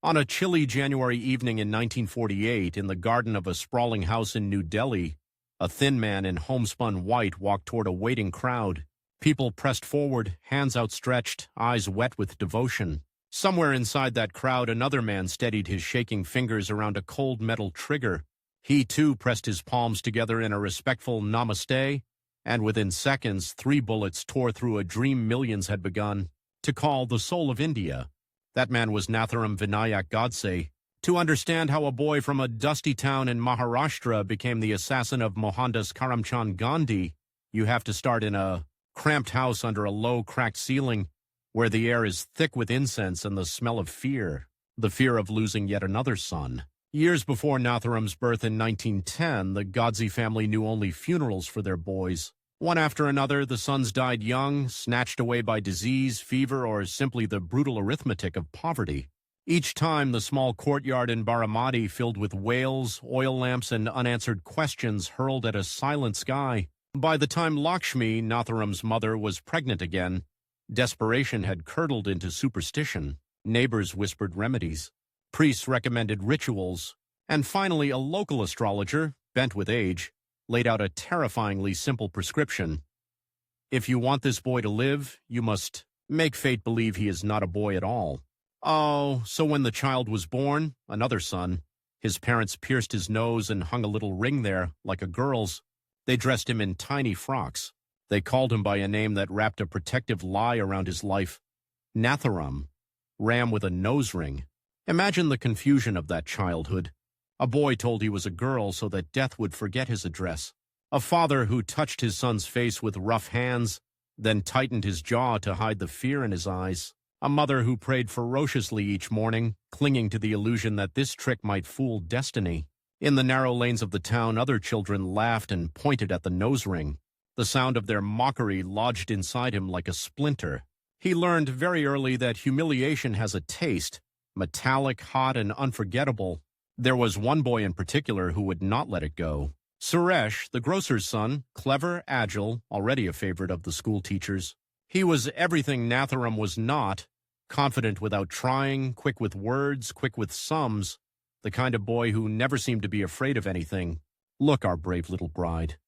On a chilly January evening in 1948, in the garden of a sprawling house in New Delhi, a thin man in homespun white walked toward a waiting crowd. People pressed forward, hands outstretched, eyes wet with devotion. Somewhere inside that crowd, another man steadied his shaking fingers around a cold metal trigger. He, too, pressed his palms together in a respectful namaste, and within seconds, 3 bullets tore through a dream millions had begun to call the soul of India. That man was Nathuram Godse. To understand how a boy from a dusty town in Maharashtra became the assassin of Mohandas Karamchand Gandhi, you have to start in a cramped house under a low, cracked ceiling where the air is thick with incense and the smell of fear, the fear of losing yet another son. Years before Nathuram's birth in 1910, the Godse family knew only funerals for their boys. One after another, the sons died young, snatched away by disease, fever, or simply the brutal arithmetic of poverty. Each time, the small courtyard in Baramati filled with wails, oil lamps, and unanswered questions hurled at a silent sky. By the time Lakshmi, Nathuram's mother, was pregnant again, desperation had curdled into superstition. Neighbors whispered remedies. Priests recommended rituals. And finally, a local astrologer, bent with age, laid out a terrifyingly simple prescription. If you want this boy to live, you must make fate believe he is not a boy at all. Oh, so when the child was born, another son, his parents pierced his nose and hung a little ring there, like a girl's. They dressed him in tiny frocks. They called him by a name that wrapped a protective lie around his life. Nathuram, ram with a nose ring. Imagine the confusion of that childhood. A boy told he was a girl so that death would forget his address. A father who touched his son's face with rough hands, then tightened his jaw to hide the fear in his eyes. A mother who prayed ferociously each morning, clinging to the illusion that this trick might fool destiny. In the narrow lanes of the town, other children laughed and pointed at the nose ring. The sound of their mockery lodged inside him like a splinter. He learned very early that humiliation has a taste, metallic, hot, and unforgettable. There was one boy in particular who would not let it go. Suresh, the grocer's son, clever, agile, already a favorite of the school teachers. He was everything Nathuram was not, confident without trying, quick with words, quick with sums, the kind of boy who never seemed to be afraid of anything. Look, our brave little bride.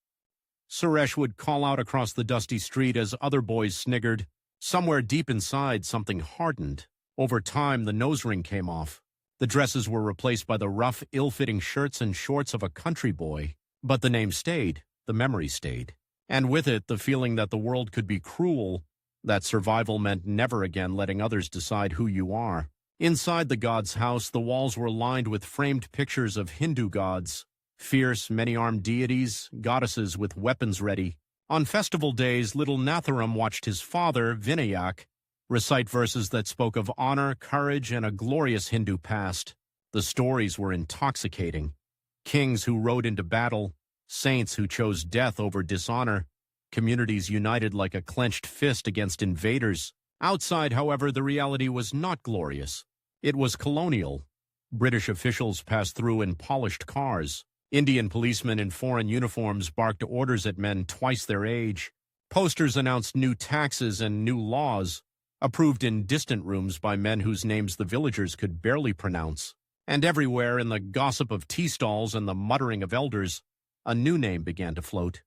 Suresh would call out across the dusty street as other boys sniggered. Somewhere deep inside, something hardened. Over time, the nose ring came off. The dresses were replaced by the rough, ill-fitting shirts and shorts of a country boy. But the name stayed, the memory stayed. And with it, the feeling that the world could be cruel, that survival meant never again letting others decide who you are. Inside the god's house, the walls were lined with framed pictures of Hindu gods, fierce, many-armed deities, goddesses with weapons ready. On festival days, little Nathuram watched his father, Vinayak, recite verses that spoke of honor, courage, and a glorious Hindu past. The stories were intoxicating. Kings who rode into battle, saints who chose death over dishonor, communities united like a clenched fist against invaders. Outside, however, the reality was not glorious. It was colonial. British officials passed through in polished cars. Indian policemen in foreign uniforms barked orders at men twice their age. Posters announced new taxes and new laws, approved in distant rooms by men whose names the villagers could barely pronounce. And everywhere, in the gossip of tea stalls and the muttering of elders, a new name began to float.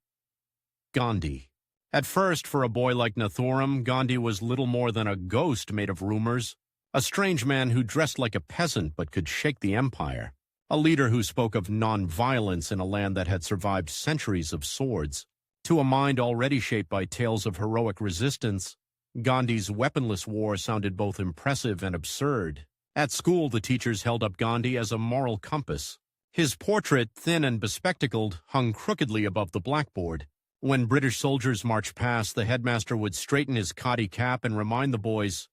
Gandhi. At first, for a boy like Nathuram, Gandhi was little more than a ghost made of rumors, a strange man who dressed like a peasant but could shake the empire, a leader who spoke of non-violence in a land that had survived centuries of swords. To a mind already shaped by tales of heroic resistance, Gandhi's weaponless war sounded both impressive and absurd. At school, the teachers held up Gandhi as a moral compass. His portrait, thin and bespectacled, hung crookedly above the blackboard. When British soldiers marched past, the headmaster would straighten his khadi cap and remind the boys,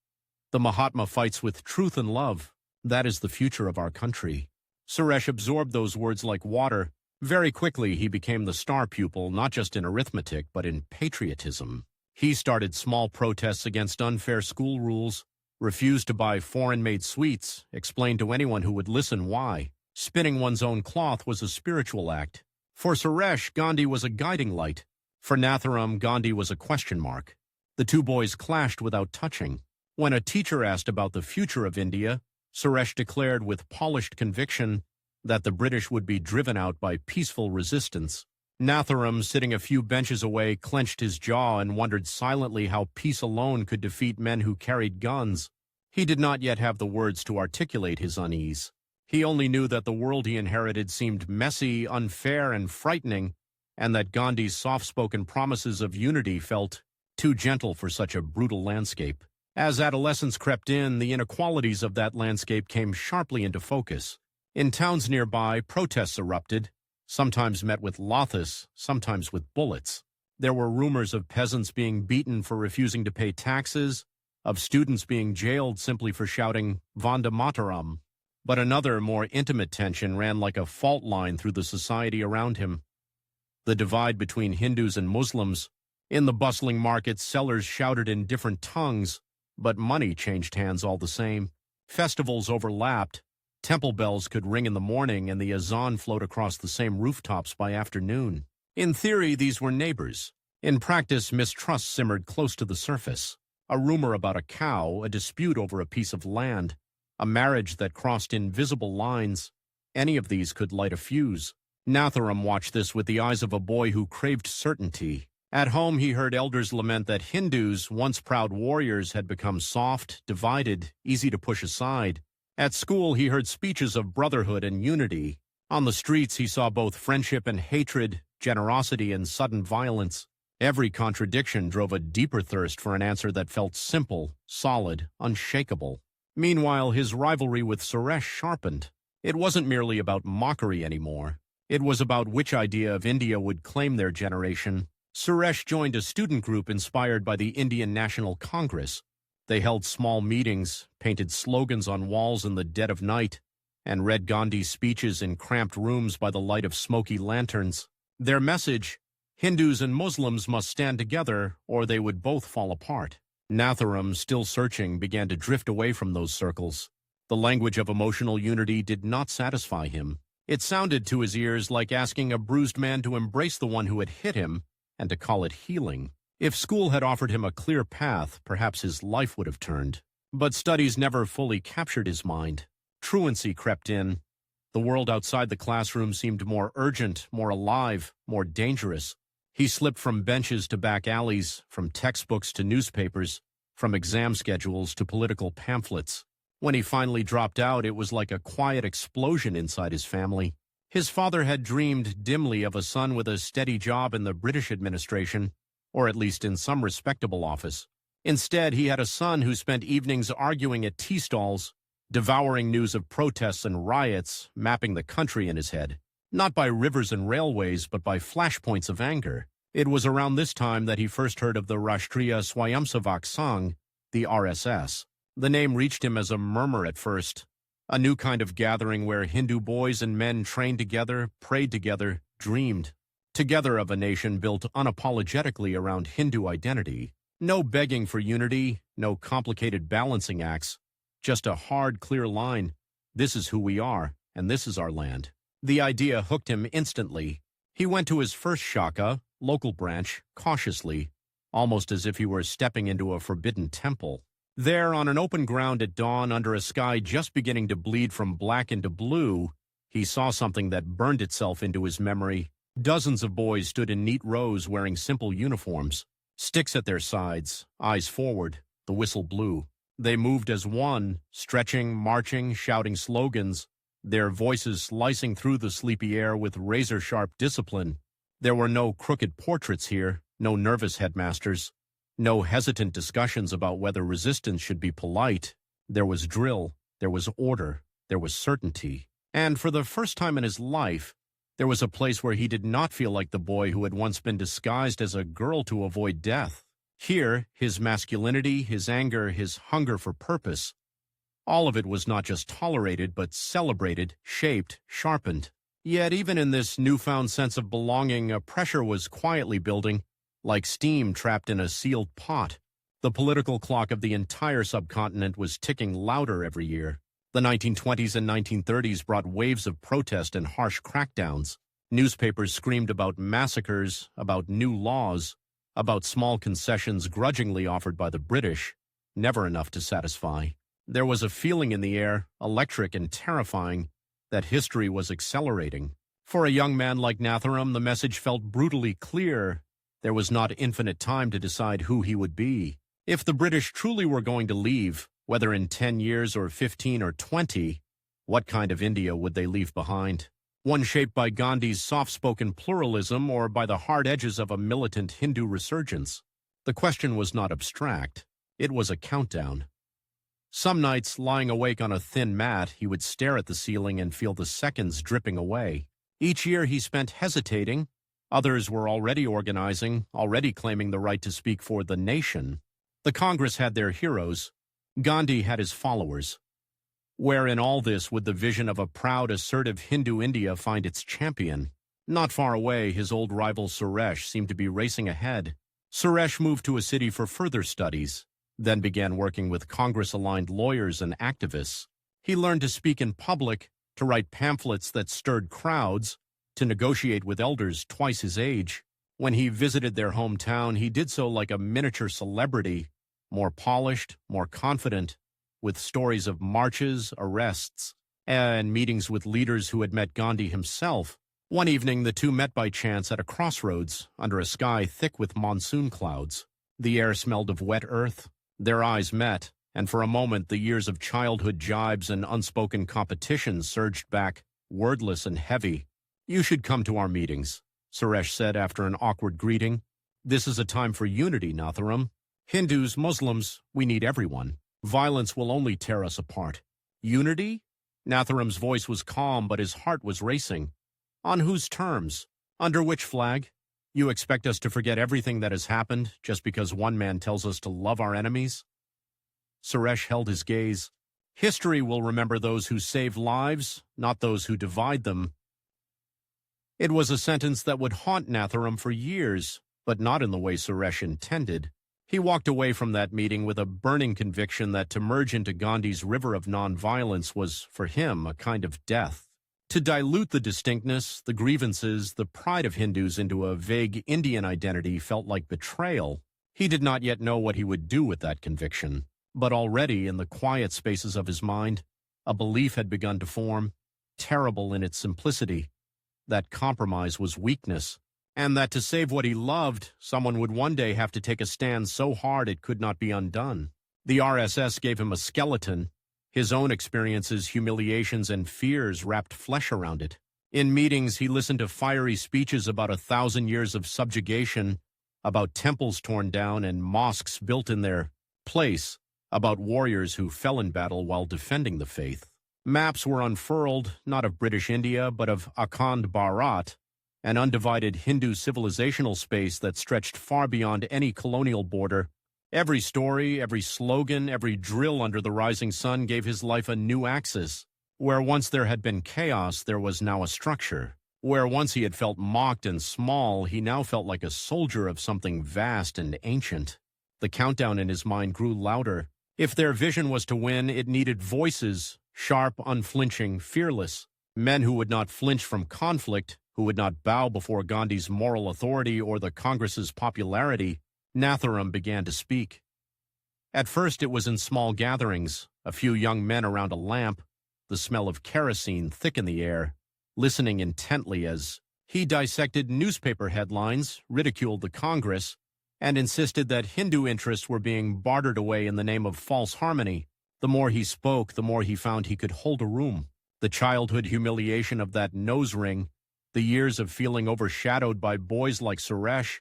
"The Mahatma fights with truth and love. That is the future of our country." Suresh absorbed those words like water. Very quickly, he became the star pupil, not just in arithmetic, but in patriotism. He started small protests against unfair school rules, refused to buy foreign-made sweets, explained to anyone who would listen why. Spinning one's own cloth was a spiritual act. For Suresh, Gandhi was a guiding light. For Nathuram, Gandhi was a question mark. The two boys clashed without touching. When a teacher asked about the future of India, Suresh declared with polished conviction that the British would be driven out by peaceful resistance. Nathuram, sitting a few benches away, clenched his jaw and wondered silently how peace alone could defeat men who carried guns. He did not yet have the words to articulate his unease. He only knew that the world he inherited seemed messy, unfair, and frightening, and that Gandhi's soft-spoken promises of unity felt too gentle for such a brutal landscape. As adolescence crept in, the inequalities of that landscape came sharply into focus. In towns nearby, protests erupted, sometimes met with lathis, sometimes with bullets. There were rumors of peasants being beaten for refusing to pay taxes, of students being jailed simply for shouting Vande Mataram. But another, more intimate tension ran like a fault line through the society around him. The divide between Hindus and Muslims. In the bustling markets, sellers shouted in different tongues, but money changed hands all the same. Festivals overlapped. Temple bells could ring in the morning and the azan float across the same rooftops by afternoon. In theory, these were neighbors. In practice, mistrust simmered close to the surface. A rumor about a cow, a dispute over a piece of land, a marriage that crossed invisible lines. Any of these could light a fuse. Nathuram watched this with the eyes of a boy who craved certainty. At home, he heard elders lament that Hindus, once proud warriors, had become soft, divided, easy to push aside. At school, he heard speeches of brotherhood and unity. On the streets, he saw both friendship and hatred, generosity and sudden violence. Every contradiction drove a deeper thirst for an answer that felt simple, solid, unshakable. Meanwhile, his rivalry with Suresh sharpened. It wasn't merely about mockery anymore. It was about which idea of India would claim their generation. Suresh joined a student group inspired by the Indian National Congress. They held small meetings, painted slogans on walls in the dead of night, and read Gandhi's speeches in cramped rooms by the light of smoky lanterns. Their message: Hindus and Muslims must stand together or they would both fall apart. Nathuram, still searching, began to drift away from those circles. The language of emotional unity did not satisfy him. It sounded to his ears like asking a bruised man to embrace the one who had hit him and to call it healing. If school had offered him a clear path, perhaps his life would have turned. But studies never fully captured his mind. Truancy crept in. The world outside the classroom seemed more urgent, more alive, more dangerous. He slipped from benches to back alleys, from textbooks to newspapers, from exam schedules to political pamphlets. When he finally dropped out, it was like a quiet explosion inside his family. His father had dreamed dimly of a son with a steady job in the British administration, or at least in some respectable office. Instead, he had a son who spent evenings arguing at tea stalls, devouring news of protests and riots, mapping the country in his head. Not by rivers and railways, but by flashpoints of anger. It was around this time that he first heard of the Rashtriya Swayamsevak Sangh, the RSS. The name reached him as a murmur at first, a new kind of gathering where Hindu boys and men trained together, prayed together, dreamed together of a nation built unapologetically around Hindu identity. No begging for unity, no complicated balancing acts, just a hard, clear line. This is who we are, and this is our land. The idea hooked him instantly. He went to his first shaka, local branch, cautiously, almost as if he were stepping into a forbidden temple. There, on an open ground at dawn, under a sky just beginning to bleed from black into blue, he saw something that burned itself into his memory. Dozens of boys stood in neat rows wearing simple uniforms, sticks at their sides, eyes forward, the whistle blew. They moved as one, stretching, marching, shouting slogans, their voices slicing through the sleepy air with razor-sharp discipline. There were no crooked portraits here, no nervous headmasters, no hesitant discussions about whether resistance should be polite. There was drill, there was order, there was certainty. And for the first time in his life, there was a place where he did not feel like the boy who had once been disguised as a girl to avoid death. Here, his masculinity, his anger, his hunger for purpose, all of it was not just tolerated, but celebrated, shaped, sharpened. Yet even in this newfound sense of belonging, a pressure was quietly building, like steam trapped in a sealed pot. The political clock of the entire subcontinent was ticking louder every year. The 1920s and 1930s brought waves of protest and harsh crackdowns. Newspapers screamed about massacres, about new laws, about small concessions grudgingly offered by the British, never enough to satisfy. There was a feeling in the air, electric and terrifying, that history was accelerating. For a young man like Nathuram, the message felt brutally clear. There was not infinite time to decide who he would be. If the British truly were going to leave, whether in 10 years or 15 or 20, what kind of India would they leave behind? One shaped by Gandhi's soft-spoken pluralism or by the hard edges of a militant Hindu resurgence? The question was not abstract. It was a countdown. Some nights, lying awake on a thin mat, he would stare at the ceiling and feel the seconds dripping away. Each year he spent hesitating. Others were already organizing, already claiming the right to speak for the nation. The Congress had their heroes. Gandhi had his followers. Where in all this would the vision of a proud, assertive Hindu India find its champion? Not far away, his old rival Suresh seemed to be racing ahead. Suresh moved to a city for further studies, then began working with Congress-aligned lawyers and activists. He learned to speak in public, to write pamphlets that stirred crowds, to negotiate with elders twice his age. When he visited their hometown, he did so like a miniature celebrity, more polished, more confident, with stories of marches, arrests, and meetings with leaders who had met Gandhi himself. One evening, the two met by chance at a crossroads, under a sky thick with monsoon clouds. The air smelled of wet earth. Their eyes met, and for a moment the years of childhood jibes and unspoken competition surged back, wordless and heavy. "You should come to our meetings," Suresh said after an awkward greeting. "This is a time for unity, Nathuram. Hindus, Muslims, we need everyone. Violence will only tear us apart." Unity? Nathuram's voice was calm, but his heart was racing. On whose terms? Under which flag? You expect us to forget everything that has happened just because one man tells us to love our enemies? Suresh held his gaze. History will remember those who save lives, not those who divide them. It was a sentence that would haunt Nathuram for years, but not in the way Suresh intended. He walked away from that meeting with a burning conviction that to merge into Gandhi's river of nonviolence was, for him, a kind of death. To dilute the distinctness, the grievances, the pride of Hindus into a vague Indian identity felt like betrayal. He did not yet know what he would do with that conviction, but already in the quiet spaces of his mind, a belief had begun to form, terrible in its simplicity, that compromise was weakness, and that to save what he loved, someone would one day have to take a stand so hard it could not be undone. The RSS gave him a skeleton. His own experiences, humiliations, and fears wrapped flesh around it. In meetings, he listened to fiery speeches about 1,000 years of subjugation, about temples torn down and mosques built in their place, about warriors who fell in battle while defending the faith. Maps were unfurled, not of British India, but of Akhand Bharat, an undivided Hindu civilizational space that stretched far beyond any colonial border. Every story, every slogan, every drill under the rising sun gave his life a new axis. Where once there had been chaos, there was now a structure. Where once he had felt mocked and small, he now felt like a soldier of something vast and ancient. The countdown in his mind grew louder. If their vision was to win, it needed voices, sharp, unflinching, fearless. Men who would not flinch from conflict, who would not bow before Gandhi's moral authority or the Congress's popularity. Nathuram began to speak. At first it was in small gatherings, a few young men around a lamp, the smell of kerosene thick in the air, listening intently as he dissected newspaper headlines, ridiculed the Congress, and insisted that Hindu interests were being bartered away in the name of false harmony. The more he spoke, the more he found he could hold a room. The childhood humiliation of that nose ring, the years of feeling overshadowed by boys like Suresh,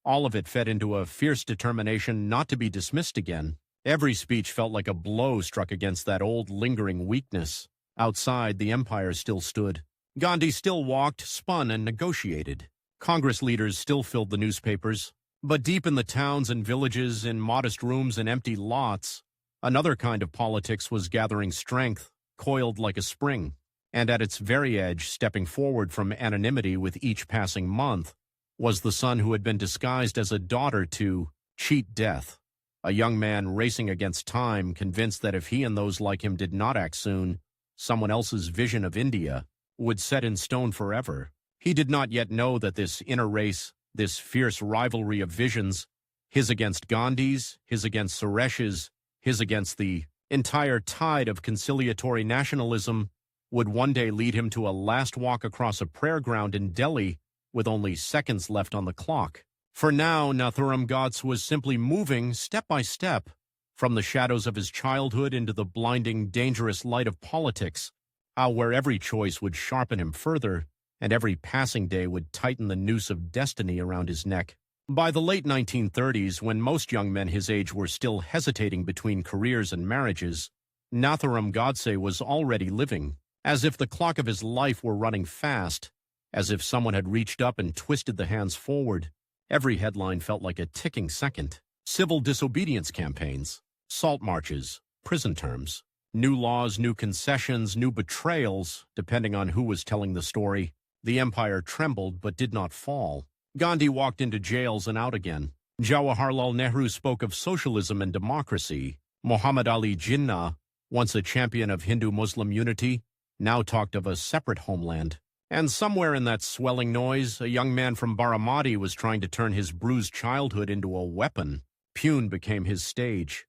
all of it fed into a fierce determination not to be dismissed again. Every speech felt like a blow struck against that old lingering weakness. Outside, the empire still stood. Gandhi still walked, spun, and negotiated. Congress leaders still filled the newspapers. But deep in the towns and villages, in modest rooms and empty lots, another kind of politics was gathering strength, coiled like a spring. And at its very edge, stepping forward from anonymity with each passing month, was the son who had been disguised as a daughter to cheat death, a young man racing against time, convinced that if he and those like him did not act soon, someone else's vision of India would set in stone forever. He did not yet know that this inner race, this fierce rivalry of visions, his against Gandhi's, his against Suresh's, his against the entire tide of conciliatory nationalism would one day lead him to a last walk across a prayer ground in Delhi with only seconds left on the clock. For now, Nathuram Godse was simply moving, step by step, from the shadows of his childhood into the blinding, dangerous light of politics, where every choice would sharpen him further, and every passing day would tighten the noose of destiny around his neck. By the late 1930s, when most young men his age were still hesitating between careers and marriages, Nathuram Godse was already living, as if the clock of his life were running fast, as if someone had reached up and twisted the hands forward. Every headline felt like a ticking second. Civil disobedience campaigns, salt marches, prison terms, new laws, new concessions, new betrayals, depending on who was telling the story. The empire trembled but did not fall. Gandhi walked into jails and out again. Jawaharlal Nehru spoke of socialism and democracy. Muhammad Ali Jinnah, once a champion of Hindu-Muslim unity, now talked of a separate homeland. And somewhere in that swelling noise, a young man from Baramati was trying to turn his bruised childhood into a weapon. Pune became his stage.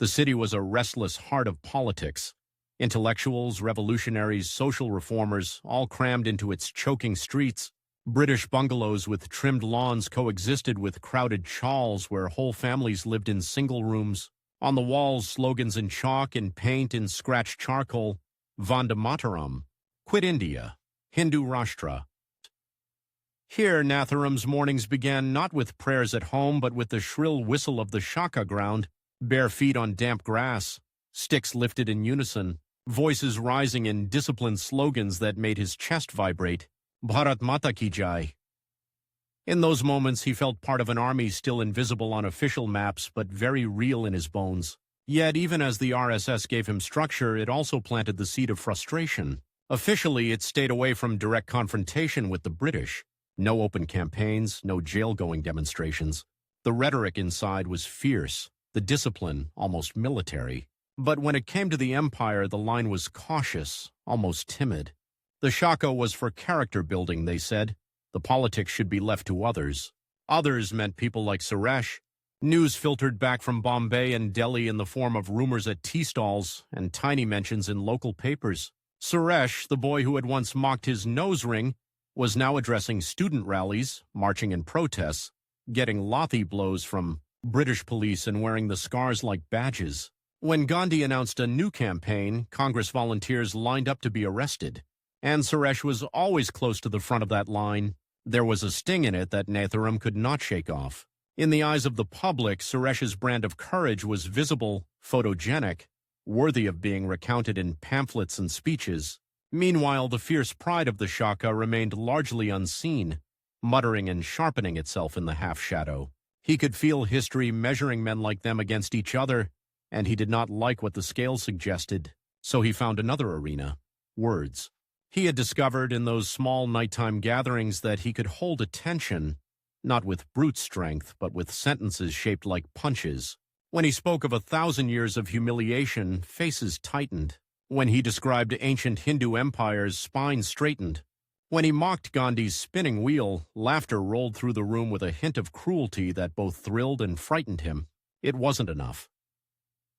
The city was a restless heart of politics. Intellectuals, revolutionaries, social reformers, all crammed into its choking streets. British bungalows with trimmed lawns coexisted with crowded chawls where whole families lived in single rooms. On the walls, slogans in chalk, in paint, in scratched charcoal. Vande Mataram, quit India, Hindu Rashtra. Here, Nathuram's mornings began not with prayers at home, but with the shrill whistle of the shaka ground, bare feet on damp grass, sticks lifted in unison, voices rising in disciplined slogans that made his chest vibrate. Bharat Mata Ki Jai. In those moments, he felt part of an army still invisible on official maps, but very real in his bones. Yet, even as the RSS gave him structure, it also planted the seed of frustration. Officially, it stayed away from direct confrontation with the British. No open campaigns, no jail-going demonstrations. The rhetoric inside was fierce, the discipline almost military. But when it came to the empire, the line was cautious, almost timid. The Shaka was for character building, they said. The politics should be left to others. Others meant people like Suresh. News filtered back from Bombay and Delhi in the form of rumors at tea stalls and tiny mentions in local papers. Suresh, the boy who had once mocked his nose ring, was now addressing student rallies, marching in protests, getting Lathi blows from British police and wearing the scars like badges. When Gandhi announced a new campaign, Congress volunteers lined up to be arrested. And Suresh was always close to the front of that line. There was a sting in it that Nathuram could not shake off. In the eyes of the public, Suresh's brand of courage was visible, photogenic, worthy of being recounted in pamphlets and speeches. Meanwhile, the fierce pride of the Shaka remained largely unseen, muttering and sharpening itself in the half-shadow. He could feel history measuring men like them against each other, and he did not like what the scale suggested, so he found another arena: words. He had discovered in those small nighttime gatherings that he could hold attention, not with brute strength, but with sentences shaped like punches. When he spoke of 1,000 years of humiliation, faces tightened. When he described ancient Hindu empires, spines straightened. When he mocked Gandhi's spinning wheel, laughter rolled through the room with a hint of cruelty that both thrilled and frightened him. It wasn't enough.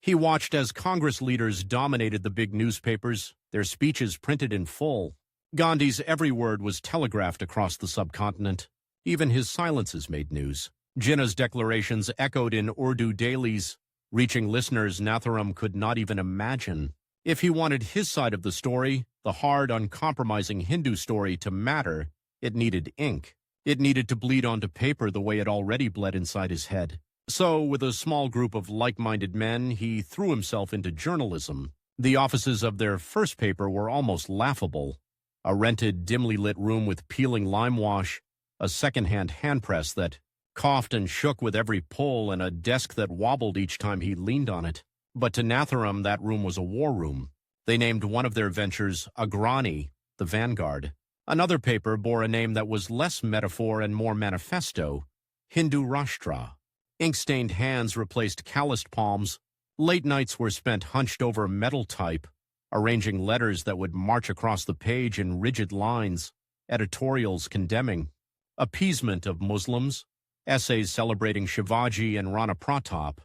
He watched as Congress leaders dominated the big newspapers, their speeches printed in full. Gandhi's every word was telegraphed across the subcontinent. Even his silences made news. Jinnah's declarations echoed in Urdu dailies, reaching listeners Nathuram could not even imagine. If he wanted his side of the story, the hard, uncompromising Hindu story, to matter, it needed ink. It needed to bleed onto paper the way it already bled inside his head. So, with a small group of like-minded men, he threw himself into journalism. The offices of their first paper were almost laughable. A rented, dimly lit room with peeling lime wash, a second-hand handpress that coughed and shook with every pull, and a desk that wobbled each time he leaned on it. But to Nathuram, that room was a war room. They named one of their ventures Agrani, the Vanguard. Another paper bore a name that was less metaphor and more manifesto, Hindu Rashtra. Ink-stained hands replaced calloused palms. Late nights were spent hunched over metal type, arranging letters that would march across the page in rigid lines, editorials condemning, appeasement of Muslims, essays celebrating Shivaji and Rana Pratap,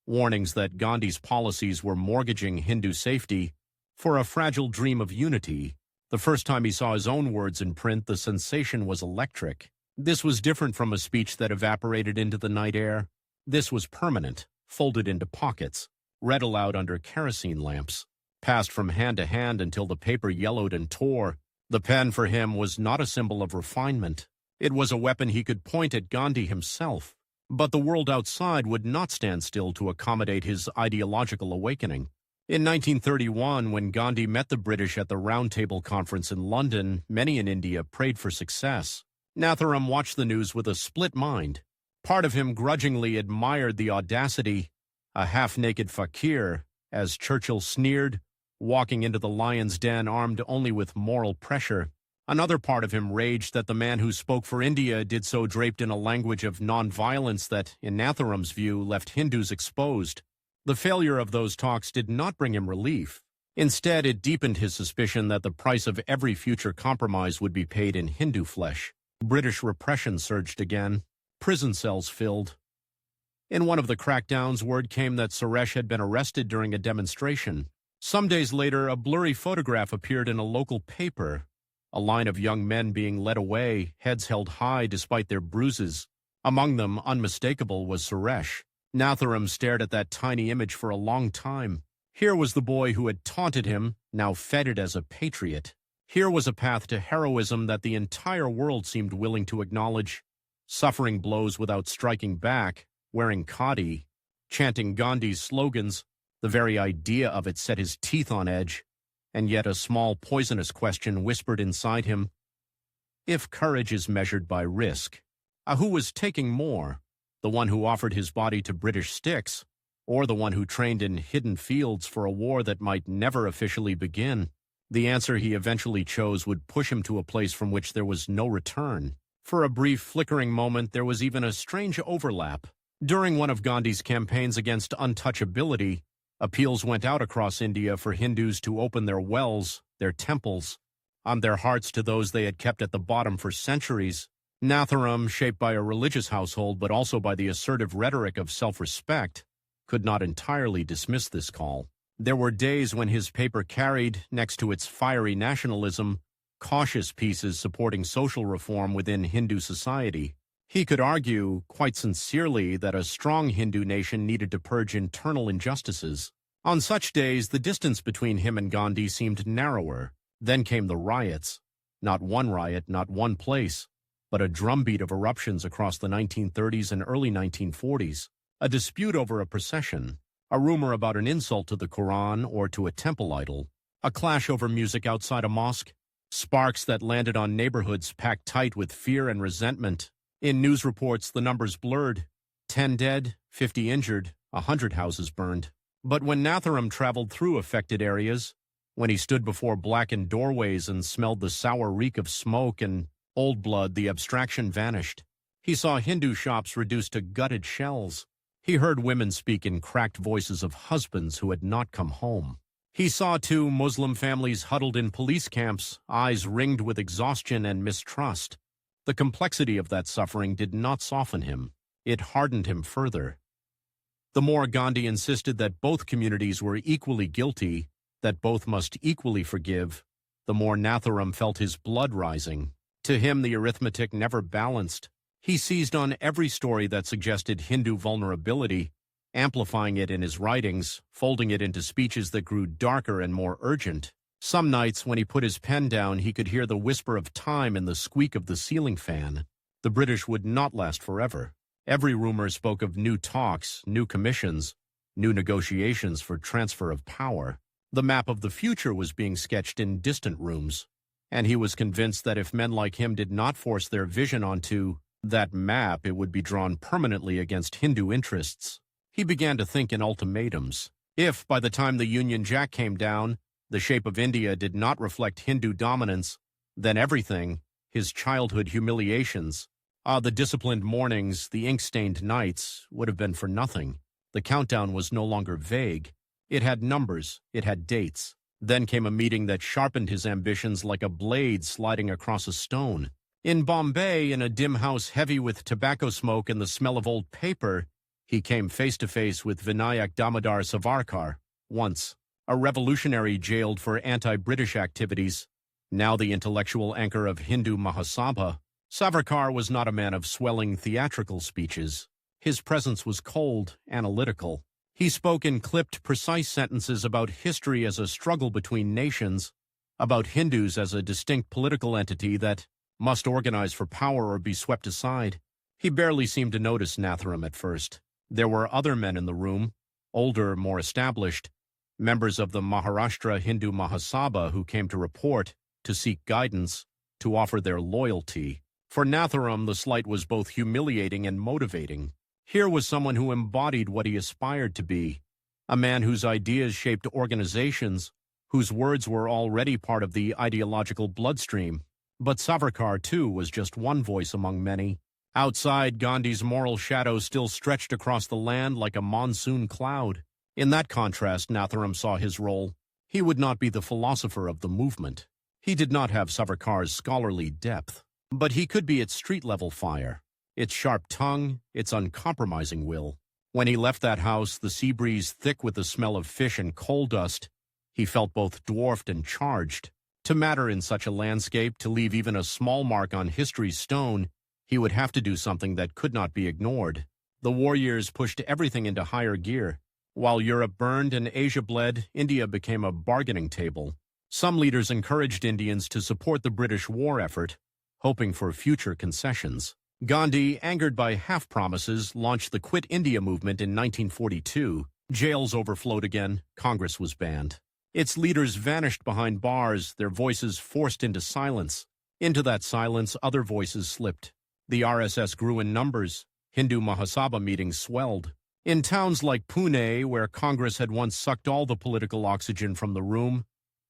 warnings that Gandhi's policies were mortgaging Hindu safety for a fragile dream of unity. The first time he saw his own words in print, the sensation was electric. This was different from a speech that evaporated into the night air. This was permanent, folded into pockets, read aloud under kerosene lamps, passed from hand to hand until the paper yellowed and tore. The pen for him was not a symbol of refinement. It was a weapon he could point at Gandhi himself. But the world outside would not stand still to accommodate his ideological awakening. In 1931, when Gandhi met the British at the Round Table Conference in London, many in India prayed for success. Nathuram watched the news with a split mind. Part of him grudgingly admired the audacity, a half-naked fakir, as Churchill sneered, walking into the lion's den armed only with moral pressure. Another part of him raged that the man who spoke for India did so draped in a language of non-violence that, in Nathuram's view, left Hindus exposed. The failure of those talks did not bring him relief. Instead, it deepened his suspicion that the price of every future compromise would be paid in Hindu flesh. British repression surged again. Prison cells filled. In one of the crackdowns, word came that Suresh had been arrested during a demonstration. Some days later, a blurry photograph appeared in a local paper. A line of young men being led away, heads held high despite their bruises. Among them, unmistakable, was Suresh. Nathuram stared at that tiny image for a long time. Here was the boy who had taunted him, now feted as a patriot. Here was a path to heroism that the entire world seemed willing to acknowledge. Suffering blows without striking back, wearing khadi, chanting Gandhi's slogans. The very idea of it set his teeth on edge. And yet a small poisonous question whispered inside him. If courage is measured by risk, who was taking more? The one who offered his body to British sticks, or the one who trained in hidden fields for a war that might never officially begin? The answer he eventually chose would push him to a place from which there was no return. For a brief, flickering moment, there was even a strange overlap. During one of Gandhi's campaigns against untouchability, appeals went out across India for Hindus to open their wells, their temples, on their hearts to those they had kept at the bottom for centuries. Nathuram, shaped by a religious household but also by the assertive rhetoric of self-respect, could not entirely dismiss this call. There were days when his paper carried, next to its fiery nationalism, cautious pieces supporting social reform within Hindu society. He could argue, quite sincerely, that a strong Hindu nation needed to purge internal injustices. On such days, the distance between him and Gandhi seemed narrower. Then came the riots. Not one riot, not one place, but a drumbeat of eruptions across the 1930s and early 1940s. A dispute over a procession, a rumor about an insult to the Quran or to a temple idol, a clash over music outside a mosque, sparks that landed on neighborhoods packed tight with fear and resentment. In news reports, the numbers blurred. 10 dead, 50 injured, 100 houses burned. But when Nathuram traveled through affected areas, when he stood before blackened doorways and smelled the sour reek of smoke and old blood, the abstraction vanished. He saw Hindu shops reduced to gutted shells. He heard women speak in cracked voices of husbands who had not come home. He saw, too, Muslim families huddled in police camps, eyes ringed with exhaustion and mistrust. The complexity of that suffering did not soften him. It hardened him further. The more Gandhi insisted that both communities were equally guilty, that both must equally forgive, the more Nathuram felt his blood rising. To him, the arithmetic never balanced. He seized on every story that suggested Hindu vulnerability, amplifying it in his writings, folding it into speeches that grew darker and more urgent. Some nights, when he put his pen down, he could hear the whisper of time in the squeak of the ceiling fan. The British would not last forever. Every rumor spoke of new talks, new commissions, new negotiations for transfer of power. The map of the future was being sketched in distant rooms, and he was convinced that if men like him did not force their vision onto that map, it would be drawn permanently against Hindu interests. He began to think in ultimatums. If, by the time the Union Jack came down, the shape of India did not reflect Hindu dominance, then everything, his childhood humiliations, the disciplined mornings, the ink-stained nights, would have been for nothing. The countdown was no longer vague. It had numbers, it had dates. Then came a meeting that sharpened his ambitions like a blade sliding across a stone. In Bombay, in a dim house heavy with tobacco smoke and the smell of old paper, He came face to face with Vinayak Damodar Savarkar, once a revolutionary jailed for anti-British activities, now the intellectual anchor of Hindu Mahasabha. Savarkar was not a man of swelling theatrical speeches. His presence was cold, analytical. He spoke in clipped, precise sentences about history as a struggle between nations, about Hindus as a distinct political entity that must organize for power or be swept aside. He barely seemed to notice Nathuram at first. There were other men in the room, older, more established, members of the Maharashtra Hindu Mahasabha who came to report, to seek guidance, to offer their loyalty. For Nathuram, the slight was both humiliating and motivating. Here was someone who embodied what he aspired to be, a man whose ideas shaped organizations, whose words were already part of the ideological bloodstream. But Savarkar, too, was just one voice among many. Outside, Gandhi's moral shadow still stretched across the land like a monsoon cloud. In that contrast, Nathuram saw his role. He would not be the philosopher of the movement. He did not have Savarkar's scholarly depth, but he could be its street-level fire, its sharp tongue, its uncompromising will. When he left that house, the sea breeze thick with the smell of fish and coal dust, he felt both dwarfed and charged. To matter in such a landscape, to leave even a small mark on history's stone, he would have to do something that could not be ignored. The war years pushed everything into higher gear. While Europe burned and Asia bled, India became a bargaining table. Some leaders encouraged Indians to support the British war effort, hoping for future concessions. Gandhi, angered by half-promises, launched the Quit India movement in 1942. Jails overflowed again. Congress was banned. Its leaders vanished behind bars, their voices forced into silence. Into that silence, other voices slipped. The RSS grew in numbers. Hindu Mahasabha meetings swelled. In towns like Pune, where Congress had once sucked all the political oxygen from the room,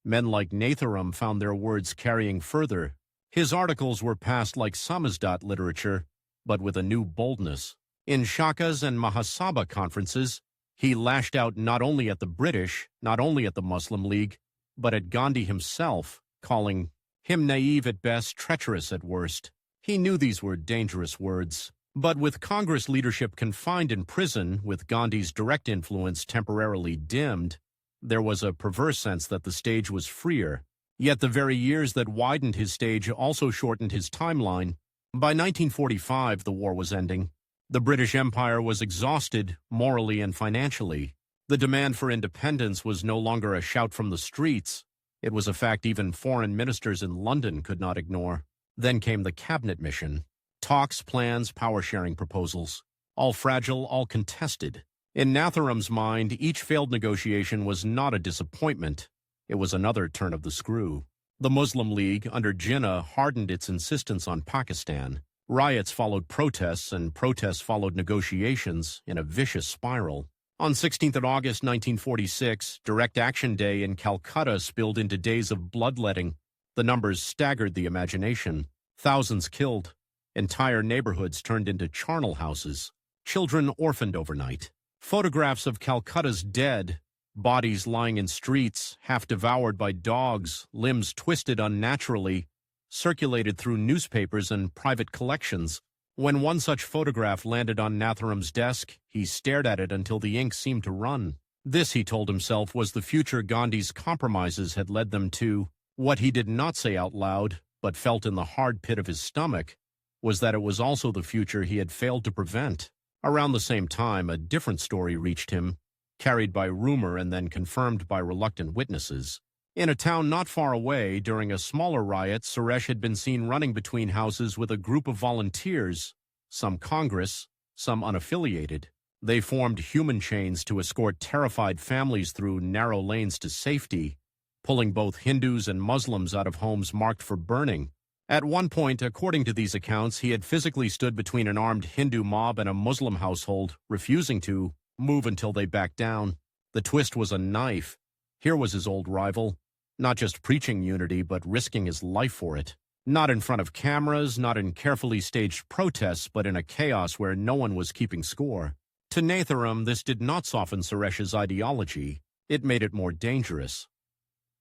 men like Nathuram found their words carrying further. His articles were passed like samizdat literature, but with a new boldness. In Shakas and Mahasabha conferences, he lashed out not only at the British, not only at the Muslim League, but at Gandhi himself, calling him naive at best, treacherous at worst. He knew these were dangerous words. But with Congress leadership confined in prison, with Gandhi's direct influence temporarily dimmed, there was a perverse sense that the stage was freer. Yet the very years that widened his stage also shortened his timeline. By 1945, the war was ending. The British Empire was exhausted, morally and financially. The demand for independence was no longer a shout from the streets. It was a fact even foreign ministers in London could not ignore. Then came the cabinet mission. Talks, plans, power-sharing proposals. All fragile, all contested. In Nathuram's mind, each failed negotiation was not a disappointment. It was another turn of the screw. The Muslim League, under Jinnah, hardened its insistence on Pakistan. Riots followed protests, and protests followed negotiations in a vicious spiral. On 16th of August 1946, Direct Action Day in Calcutta spilled into days of bloodletting. The numbers staggered the imagination. Thousands killed. Entire neighborhoods turned into charnel houses. Children orphaned overnight. Photographs of Calcutta's dead, bodies lying in streets, half devoured by dogs, limbs twisted unnaturally, circulated through newspapers and private collections. When one such photograph landed on Nathuram's desk, he stared at it until the ink seemed to run. This, he told himself, was the future Gandhi's compromises had led them to. What he did not say out loud, but felt in the hard pit of his stomach, was that it was also the future he had failed to prevent. Around the same time, a different story reached him, carried by rumor and then confirmed by reluctant witnesses. In a town not far away, during a smaller riot, Suresh had been seen running between houses with a group of volunteers, some Congress, some unaffiliated. They formed human chains to escort terrified families through narrow lanes to safety, pulling both Hindus and Muslims out of homes marked for burning. At one point, according to these accounts, he had physically stood between an armed Hindu mob and a Muslim household, refusing to move until they backed down. The twist was a knife. Here was his old rival, not just preaching unity, but risking his life for it. Not in front of cameras, not in carefully staged protests, but in a chaos where no one was keeping score. To Nathuram, this did not soften Suresh's ideology. It made it more dangerous.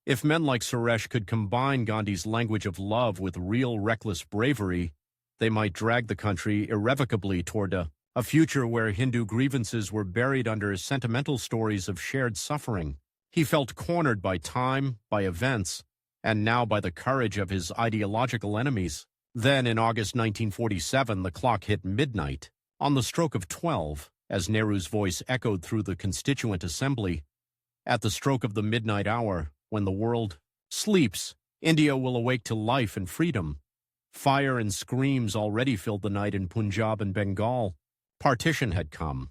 If men like Suresh could combine Gandhi's language of love with real reckless bravery, they might drag the country irrevocably toward a a future where Hindu grievances were buried under sentimental stories of shared suffering. He felt cornered by time, by events, and now by the courage of his ideological enemies. Then, in August 1947, the clock hit midnight. On the stroke of 12, as Nehru's voice echoed through the Constituent Assembly, at the stroke of the midnight hour, when the world sleeps, India will awake to life and freedom. Fire and screams already filled the night in Punjab and Bengal. Partition had come.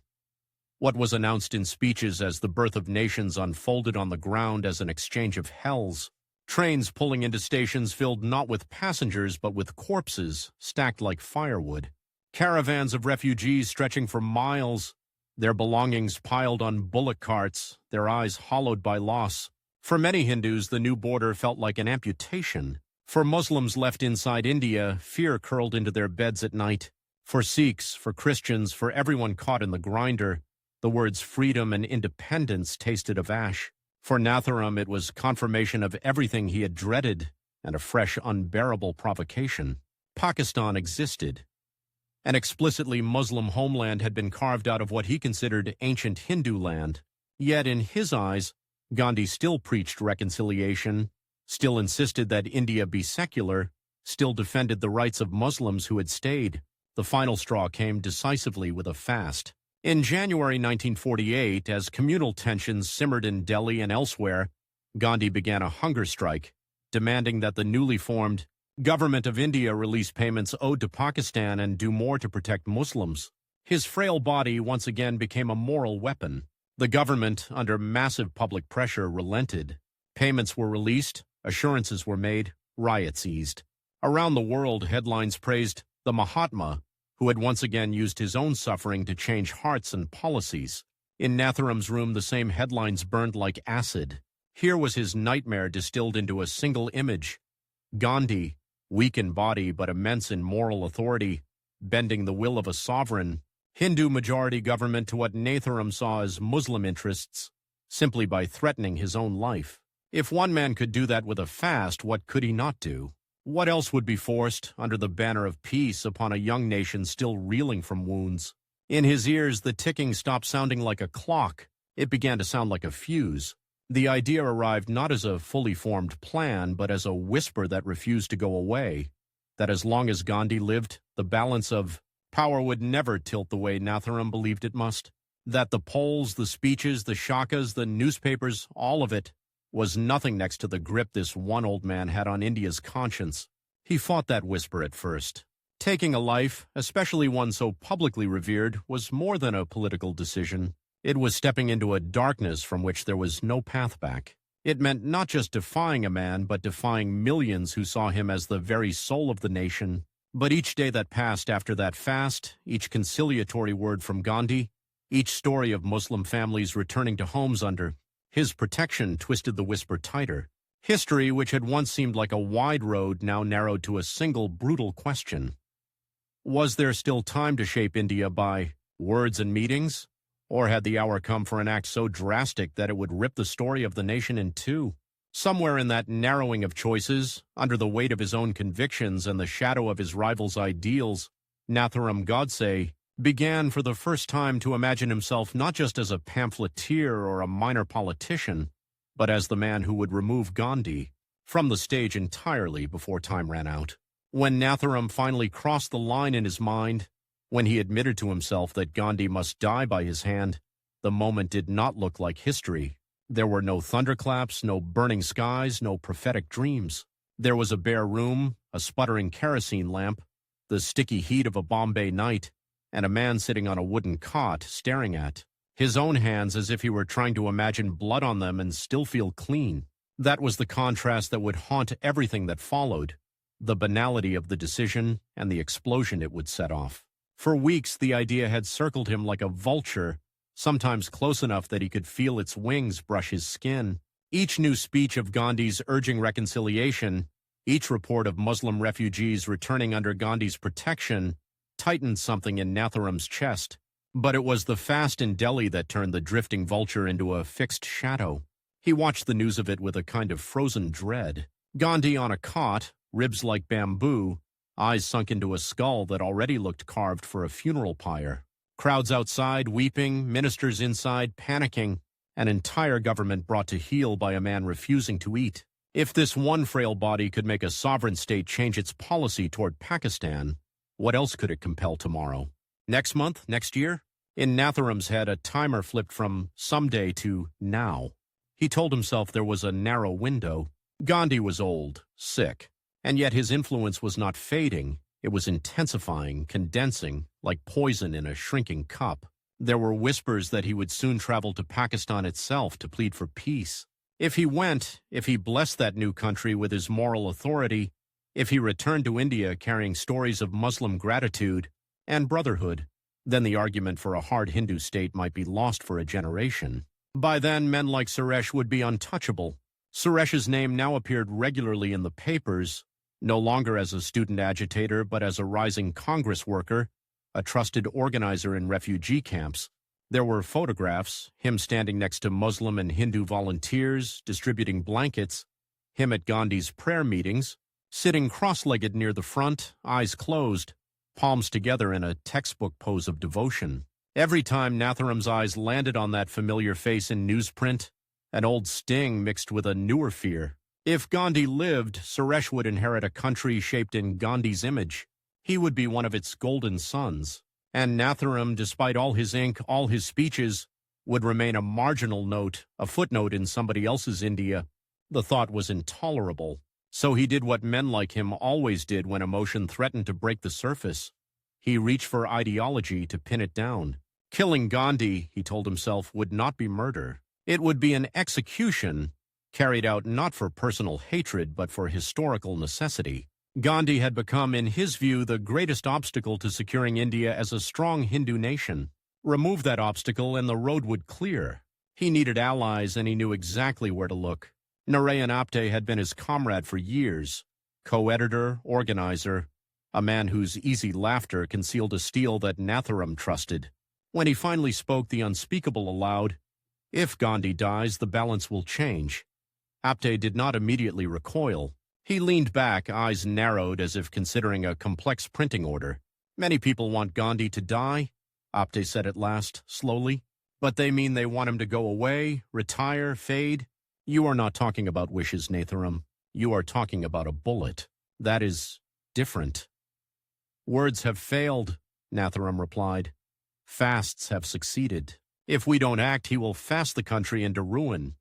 What was announced in speeches as the birth of nations unfolded on the ground as an exchange of hells. Trains pulling into stations filled not with passengers but with corpses stacked like firewood. Caravans of refugees stretching for miles, their belongings piled on bullock carts, their eyes hollowed by loss. For many Hindus, the new border felt like an amputation. For Muslims left inside India, fear curled into their beds at night. For Sikhs, for Christians, for everyone caught in the grinder, the words freedom and independence tasted of ash. For Nathuram, it was confirmation of everything he had dreaded and a fresh, unbearable provocation. Pakistan existed. An explicitly Muslim homeland had been carved out of what he considered ancient Hindu land. Yet in his eyes, Gandhi still preached reconciliation, still insisted that India be secular, still defended the rights of Muslims who had stayed. The final straw came decisively with a fast. In January 1948, as communal tensions simmered in Delhi and elsewhere, Gandhi began a hunger strike, demanding that the newly formed Government of India release payments owed to Pakistan and do more to protect Muslims. His frail body once again became a moral weapon. The government, under massive public pressure, relented. Payments were released, assurances were made, riots eased. Around the world, headlines praised the Mahatma, who had once again used his own suffering to change hearts and policies. In Nathuram's room, the same headlines burned like acid. Here was his nightmare distilled into a single image. Gandhi, weak in body but immense in moral authority, bending the will of a sovereign, Hindu-majority government to what Nathuram saw as Muslim interests, simply by threatening his own life. If one man could do that with a fast, what could he not do? What else would be forced, under the banner of peace, upon a young nation still reeling from wounds? In his ears, the ticking stopped sounding like a clock. It began to sound like a fuse. The idea arrived not as a fully formed plan, but as a whisper that refused to go away, that as long as Gandhi lived, the balance of power would never tilt the way Nathuram believed it must, that the polls, the speeches, the shakas, the newspapers, all of it, was nothing next to the grip this one old man had on India's conscience. He fought that whisper at first. Taking a life, especially one so publicly revered, was more than a political decision. It was stepping into a darkness from which there was no path back. It meant not just defying a man, but defying millions who saw him as the very soul of the nation. But each day that passed after that fast, each conciliatory word from Gandhi, each story of Muslim families returning to homes under his protection twisted the whisper tighter. History, which had once seemed like a wide road, now narrowed to a single brutal question. Was there still time to shape India by words and meetings? Or had the hour come for an act so drastic that it would rip the story of the nation in two? Somewhere in that narrowing of choices, under the weight of his own convictions and the shadow of his rival's ideals, Nathuram Godse began for the first time to imagine himself not just as a pamphleteer or a minor politician, but as the man who would remove Gandhi from the stage entirely before time ran out. When Nathuram finally crossed the line in his mind, when he admitted to himself that Gandhi must die by his hand, the moment did not look like history. There were no thunderclaps, no burning skies, no prophetic dreams. There was a bare room, a sputtering kerosene lamp, the sticky heat of a Bombay night, and a man sitting on a wooden cot staring at his own hands as if he were trying to imagine blood on them and still feel clean. That was the contrast that would haunt everything that followed, the banality of the decision and the explosion it would set off. For weeks, the idea had circled him like a vulture, sometimes close enough that he could feel its wings brush his skin. Each new speech of Gandhi's urging reconciliation, each report of Muslim refugees returning under Gandhi's protection, tightened something in Nathuram's chest. But it was the fast in Delhi that turned the drifting vulture into a fixed shadow. He watched the news of it with a kind of frozen dread. Gandhi on a cot, ribs like bamboo, eyes sunk into a skull that already looked carved for a funeral pyre. Crowds outside weeping, ministers inside panicking, an entire government brought to heel by a man refusing to eat. If this one frail body could make a sovereign state change its policy toward Pakistan, what else could it compel tomorrow? Next month? Next year? In Nathuram's head, a timer flipped from someday to now. He told himself there was a narrow window. Gandhi was old, sick, and yet his influence was not fading. It was intensifying, condensing, like poison in a shrinking cup. There were whispers that he would soon travel to Pakistan itself to plead for peace. If he went, if he blessed that new country with his moral authority, if he returned to India carrying stories of Muslim gratitude and brotherhood, then the argument for a hard Hindu state might be lost for a generation. By then, men like Suresh would be untouchable. Suresh's name now appeared regularly in the papers, no longer as a student agitator, but as a rising Congress worker, a trusted organizer in refugee camps. There were photographs, him standing next to Muslim and Hindu volunteers, distributing blankets, him at Gandhi's prayer meetings, sitting cross-legged near the front, eyes closed, palms together in a textbook pose of devotion. Every time Nathuram's eyes landed on that familiar face in newsprint, an old sting mixed with a newer fear. If Gandhi lived, Suresh would inherit a country shaped in Gandhi's image. He would be one of its golden sons. And Nathuram, despite all his ink, all his speeches, would remain a marginal note, a footnote in somebody else's India. The thought was intolerable. So he did what men like him always did when emotion threatened to break the surface. He reached for ideology to pin it down. Killing Gandhi, he told himself, would not be murder. It would be an execution, carried out not for personal hatred but for historical necessity. Gandhi had become, in his view, the greatest obstacle to securing India as a strong Hindu nation. Remove that obstacle and the road would clear. He needed allies and he knew exactly where to look. Narayan Apte had been his comrade for years, co-editor, organizer, a man whose easy laughter concealed a steel that Nathuram trusted. When he finally spoke the unspeakable aloud, "If Gandhi dies, the balance will change," Apte did not immediately recoil. He leaned back, eyes narrowed as if considering a complex printing order. "Many people want Gandhi to die," Apte said at last, slowly. "But they mean they want him to go away, retire, fade. You are not talking about wishes, Nathuram. You are talking about a bullet. That is different." "Words have failed," Nathuram replied. "Fasts have succeeded. If we don't act, he will fast the country into ruin."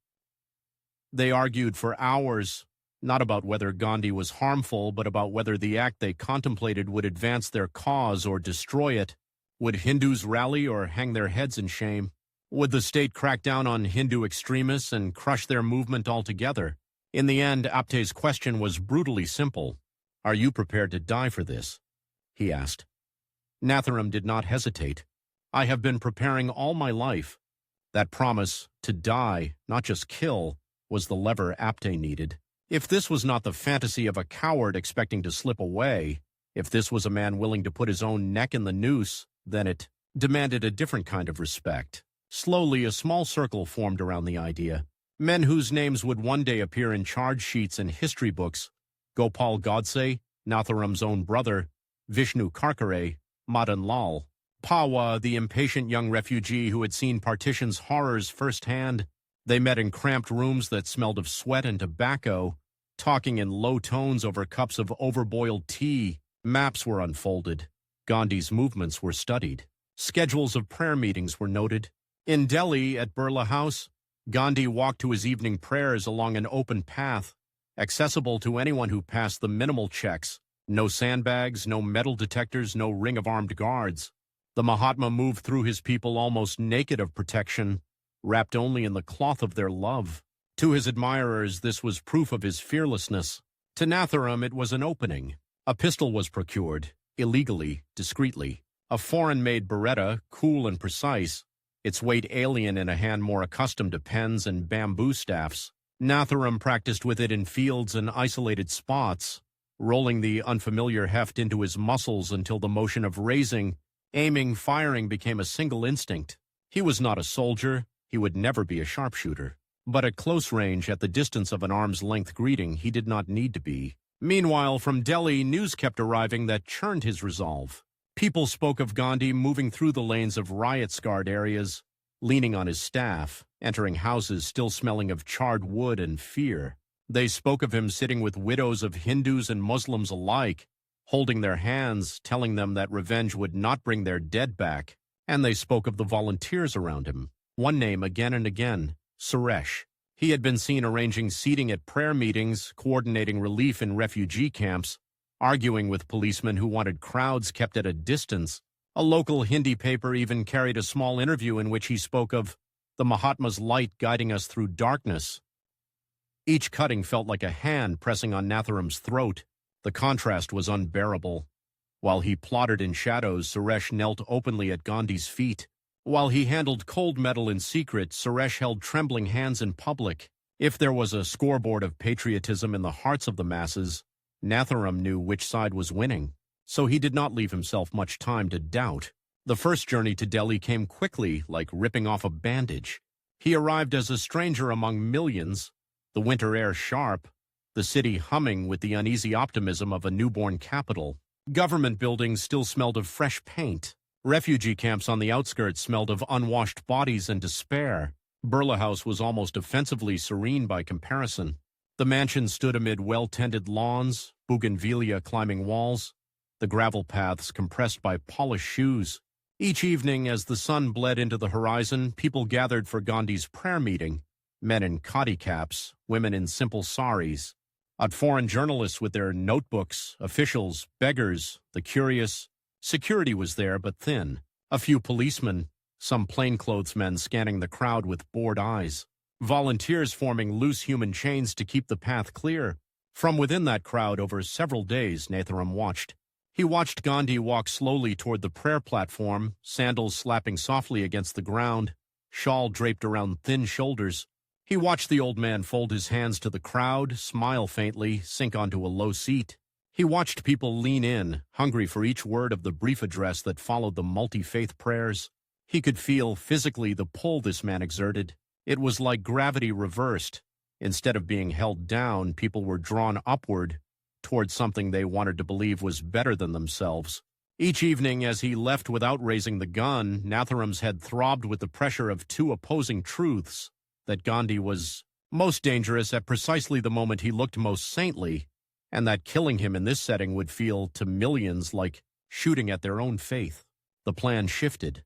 They argued for hours, not about whether Gandhi was harmful, but about whether the act they contemplated would advance their cause or destroy it. Would Hindus rally or hang their heads in shame? Would the state crack down on Hindu extremists and crush their movement altogether? In the end, Apte's question was brutally simple. "Are you prepared to die for this?" he asked. Nathuram did not hesitate. "I have been preparing all my life." That promise, to die, not just kill, was the lever Apte needed. If this was not the fantasy of a coward expecting to slip away, if this was a man willing to put his own neck in the noose, then it demanded a different kind of respect. Slowly, a small circle formed around the idea. Men whose names would one day appear in charge sheets and history books: Gopal Godse, Nathuram's own brother; Vishnu Karkare, Madan Lal; Pawa, the impatient young refugee who had seen Partition's horrors firsthand. They met in cramped rooms that smelled of sweat and tobacco, talking in low tones over cups of overboiled tea. Maps were unfolded. Gandhi's movements were studied. Schedules of prayer meetings were noted. In Delhi, at Birla House, Gandhi walked to his evening prayers along an open path, accessible to anyone who passed the minimal checks. No sandbags, no metal detectors, no ring of armed guards. The Mahatma moved through his people almost naked of protection, wrapped only in the cloth of their love. To his admirers, this was proof of his fearlessness. To Nathuram, it was an opening. A pistol was procured, illegally, discreetly. A foreign-made Beretta, cool and precise, its weight alien in a hand more accustomed to pens and bamboo staffs. Nathuram practiced with it in fields and isolated spots, rolling the unfamiliar heft into his muscles until the motion of raising, aiming, firing became a single instinct. He was not a soldier. He would never be a sharpshooter. But at close range, at the distance of an arm's-length greeting, he did not need to be. Meanwhile, from Delhi, news kept arriving that churned his resolve. People spoke of Gandhi moving through the lanes of riot-scarred areas, leaning on his staff, entering houses still smelling of charred wood and fear. They spoke of him sitting with widows of Hindus and Muslims alike, holding their hands, telling them that revenge would not bring their dead back. And they spoke of the volunteers around him. One name again and again, Suresh. He had been seen arranging seating at prayer meetings, coordinating relief in refugee camps, arguing with policemen who wanted crowds kept at a distance. A local Hindi paper even carried a small interview in which he spoke of the Mahatma's light guiding us through darkness. Each cutting felt like a hand pressing on Nathuram's throat. The contrast was unbearable. While he plotted in shadows, Suresh knelt openly at Gandhi's feet. While he handled cold metal in secret, Suresh held trembling hands in public. If there was a scoreboard of patriotism in the hearts of the masses, Nathuram knew which side was winning, so he did not leave himself much time to doubt. The first journey to Delhi came quickly, like ripping off a bandage. He arrived as a stranger among millions, the winter air sharp, the city humming with the uneasy optimism of a newborn capital. Government buildings still smelled of fresh paint. Refugee camps on the outskirts smelled of unwashed bodies and despair. Birla House was almost offensively serene by comparison. The mansion stood amid well-tended lawns, bougainvillea climbing walls, the gravel paths compressed by polished shoes. Each evening, as the sun bled into the horizon, people gathered for Gandhi's prayer meeting. Men in khadi caps, women in simple saris. Foreign journalists with their notebooks, officials, beggars, the curious. Security was there, but thin. A few policemen, some plainclothes men scanning the crowd with bored eyes. Volunteers forming loose human chains to keep the path clear. From within that crowd over several days, Nathuram watched. He watched Gandhi walk slowly toward the prayer platform, sandals slapping softly against the ground, shawl draped around thin shoulders. He watched the old man fold his hands to the crowd, smile faintly, sink onto a low seat. He watched people lean in, hungry for each word of the brief address that followed the multi-faith prayers. He could feel physically the pull this man exerted. It was like gravity reversed. Instead of being held down, people were drawn upward towards something they wanted to believe was better than themselves. Each evening, as he left without raising the gun, Nathuram's head throbbed with the pressure of two opposing truths: that Gandhi was most dangerous at precisely the moment he looked most saintly, and that killing him in this setting would feel to millions like shooting at their own faith. The plan shifted.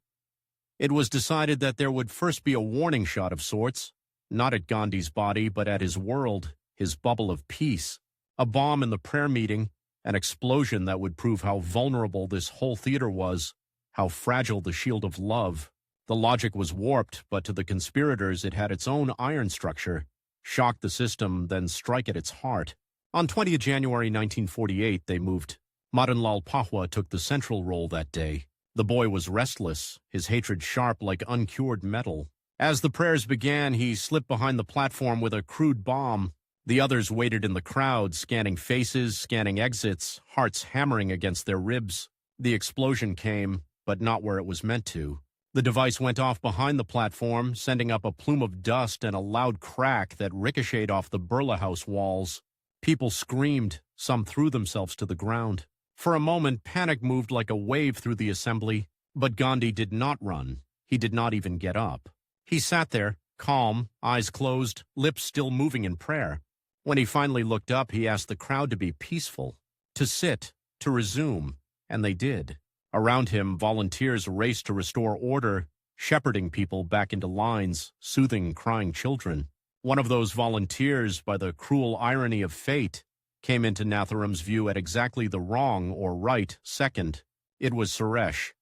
It was decided that there would first be a warning shot of sorts, not at Gandhi's body, but at his world, his bubble of peace. A bomb in the prayer meeting, an explosion that would prove how vulnerable this whole theater was, how fragile the shield of love. The logic was warped, but to the conspirators it had its own iron structure. Shock the system, then strike at its heart. On 20th January 1948, they moved. Madan Lal Pahwa took the central role that day. The boy was restless, his hatred sharp like uncured metal. As the prayers began, he slipped behind the platform with a crude bomb. The others waited in the crowd, scanning faces, scanning exits, hearts hammering against their ribs. The explosion came, but not where it was meant to. The device went off behind the platform, sending up a plume of dust and a loud crack that ricocheted off the Birla House walls. People screamed, some threw themselves to the ground. For a moment, panic moved like a wave through the assembly, but Gandhi did not run. He did not even get up. He sat there, calm, eyes closed, lips still moving in prayer. When he finally looked up, he asked the crowd to be peaceful, to sit, to resume, and they did. Around him, volunteers raced to restore order, shepherding people back into lines, soothing crying children. One of those volunteers, by the cruel irony of fate, came into Nathuram's view at exactly the wrong or right second. It was Suresh.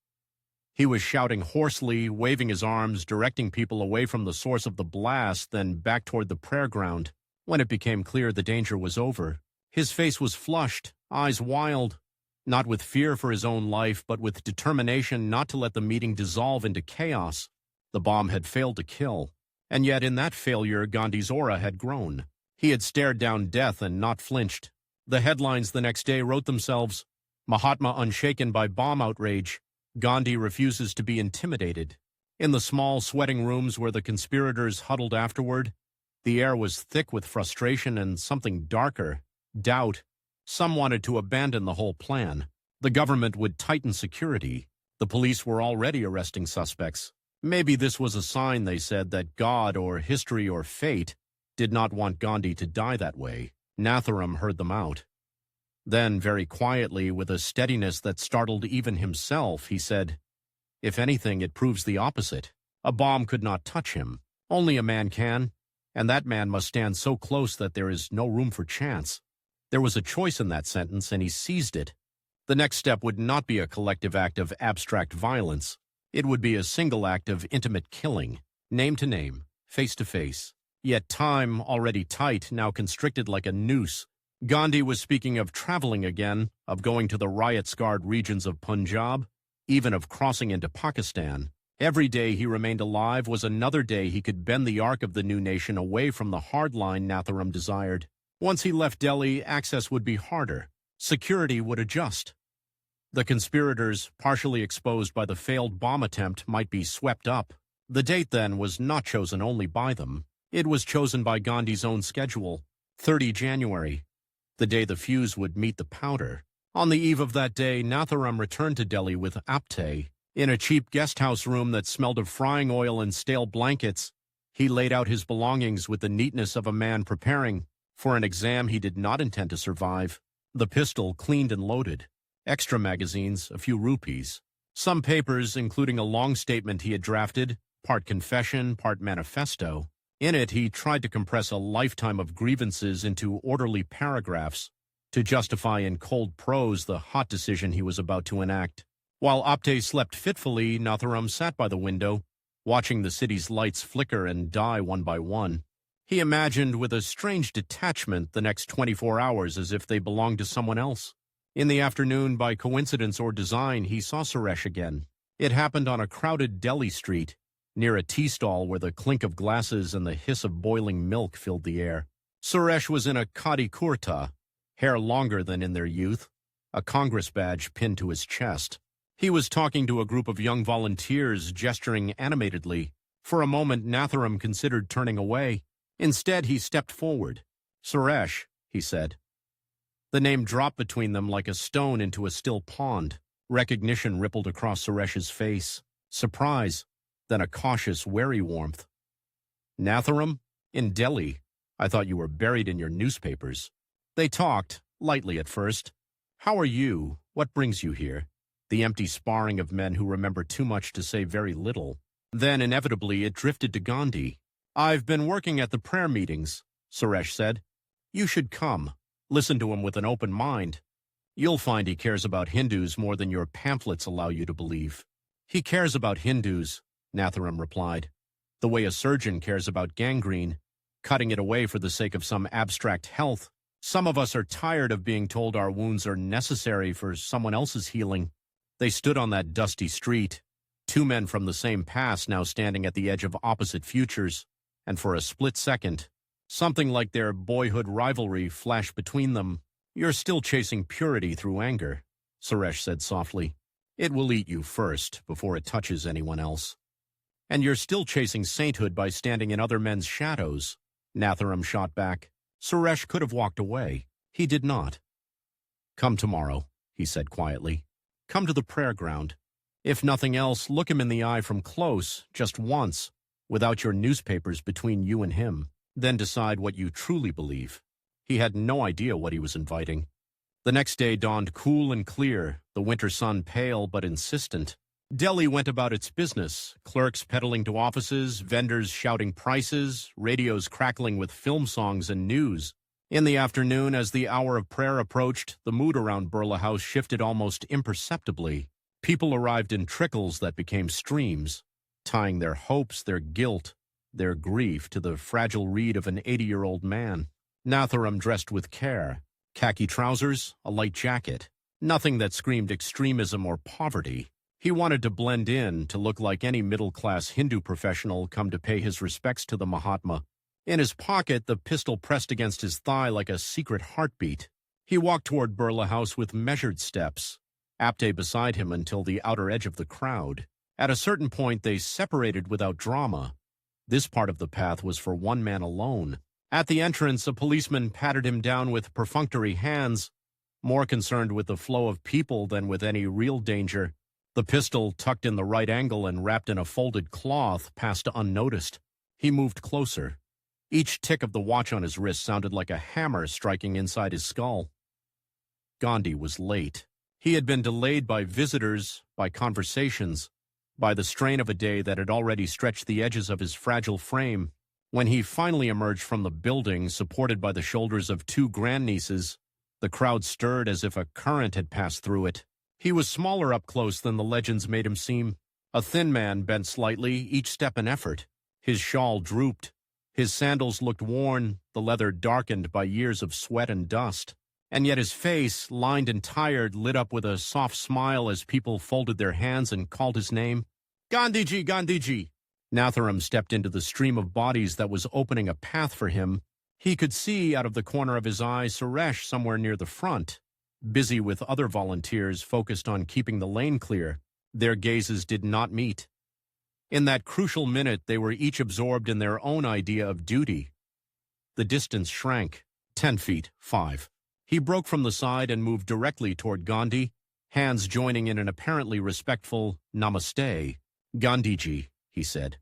He was shouting hoarsely, waving his arms, directing people away from the source of the blast, then back toward the prayer ground. When it became clear the danger was over, his face was flushed, eyes wild, not with fear for his own life, but with determination not to let the meeting dissolve into chaos. The bomb had failed to kill, and yet in that failure Gandhi's aura had grown. He had stared down death and not flinched. The headlines the next day wrote themselves, "Mahatma unshaken by bomb outrage. Gandhi refuses to be intimidated." In the small, sweating rooms where the conspirators huddled afterward, the air was thick with frustration and something darker, doubt. Some wanted to abandon the whole plan. The government would tighten security. The police were already arresting suspects. Maybe this was a sign, they said, that God or history or fate did not want Gandhi to die that way. Nathuram heard them out. Then, very quietly, with a steadiness that startled even himself, he said, "If anything, it proves the opposite. A bomb could not touch him. Only a man can, and that man must stand so close that there is no room for chance." There was a choice in that sentence, and he seized it. The next step would not be a collective act of abstract violence. It would be a single act of intimate killing, name to name, face to face. Yet time, already tight, now constricted like a noose. Gandhi was speaking of traveling again, of going to the riot-scarred regions of Punjab, even of crossing into Pakistan. Every day he remained alive was another day he could bend the arc of the new nation away from the hard line Nathuram desired. Once he left Delhi, access would be harder. Security would adjust. The conspirators, partially exposed by the failed bomb attempt, might be swept up. The date, then, was not chosen only by them. It was chosen by Gandhi's own schedule, 30 January, the day the fuse would meet the powder. On the eve of that day, Nathuram returned to Delhi with Apte. In a cheap guest house room that smelled of frying oil and stale blankets, he laid out his belongings with the neatness of a man preparing for an exam he did not intend to survive. The pistol cleaned and loaded. Extra magazines, a few rupees. Some papers, including a long statement he had drafted, part confession, part manifesto. In it, he tried to compress a lifetime of grievances into orderly paragraphs to justify in cold prose the hot decision he was about to enact. While Apte slept fitfully, Nathuram sat by the window, watching the city's lights flicker and die one by one. He imagined with a strange detachment the next 24 hours as if they belonged to someone else. In the afternoon, by coincidence or design, he saw Suresh again. It happened on a crowded Delhi street, near a tea stall where the clink of glasses and the hiss of boiling milk filled the air. Suresh was in a khadi kurta, hair longer than in their youth, a Congress badge pinned to his chest. He was talking to a group of young volunteers, gesturing animatedly. For a moment, Nathuram considered turning away. Instead, he stepped forward. "Suresh," he said. The name dropped between them like a stone into a still pond. Recognition rippled across Suresh's face. Surprise, then a cautious, wary warmth. "Nathuram? In Delhi? I thought you were buried in your newspapers." They talked, lightly at first. "How are you? What brings you here?" The empty sparring of men who remember too much to say very little. Then, inevitably, it drifted to Gandhi. "I've been working at the prayer meetings," Suresh said. "You should come. Listen to him with an open mind. You'll find he cares about Hindus more than your pamphlets allow you to believe." "He cares about Hindus," Nathuram replied, "the way a surgeon cares about gangrene, cutting it away for the sake of some abstract health. Some of us are tired of being told our wounds are necessary for someone else's healing." They stood on that dusty street, two men from the same past now standing at the edge of opposite futures, and for a split second, something like their boyhood rivalry flashed between them. "You're still chasing purity through anger," Suresh said softly. "It will eat you first, before it touches anyone else. And you're still chasing sainthood by standing in other men's shadows," Nathuram shot back. Suresh could have walked away. He did not. "Come tomorrow," he said quietly. "Come to the prayer ground. If nothing else, look him in the eye from close, just once, without your newspapers between you and him. Then decide what you truly believe." He had no idea what he was inviting. The next day dawned cool and clear, the winter sun pale but insistent. Delhi went about its business, clerks peddling to offices, vendors shouting prices, radios crackling with film songs and news. In the afternoon, as the hour of prayer approached, the mood around Birla House shifted almost imperceptibly. People arrived in trickles that became streams, tying their hopes, their guilt, their grief to the fragile reed of an 80-year-old man. Nathuram dressed with care. Khaki trousers, a light jacket. Nothing that screamed extremism or poverty. He wanted to blend in, to look like any middle-class Hindu professional come to pay his respects to the Mahatma. In his pocket, the pistol pressed against his thigh like a secret heartbeat. He walked toward Birla House with measured steps, Apte beside him until the outer edge of the crowd. At a certain point, they separated without drama. This part of the path was for one man alone. At the entrance, a policeman patted him down with perfunctory hands, more concerned with the flow of people than with any real danger. The pistol, tucked in the right angle and wrapped in a folded cloth, passed unnoticed. He moved closer. Each tick of the watch on his wrist sounded like a hammer striking inside his skull. Gandhi was late. He had been delayed by visitors, by conversations, by the strain of a day that had already stretched the edges of his fragile frame. When he finally emerged from the building, supported by the shoulders of two grandnieces, the crowd stirred as if a current had passed through it. He was smaller up close than the legends made him seem. A thin man bent slightly, each step an effort. His shawl drooped. His sandals looked worn, the leather darkened by years of sweat and dust. And yet his face, lined and tired, lit up with a soft smile as people folded their hands and called his name. Gandhiji, Gandhiji! Nathuram stepped into the stream of bodies that was opening a path for him. He could see, out of the corner of his eye, Suresh somewhere near the front, busy with other volunteers focused on keeping the lane clear. Their gazes did not meet. In that crucial minute, they were each absorbed in their own idea of duty. The distance shrank. 10 feet, 5. He broke from the side and moved directly toward Gandhi, hands joining in an apparently respectful namaste. Gandhiji, he said.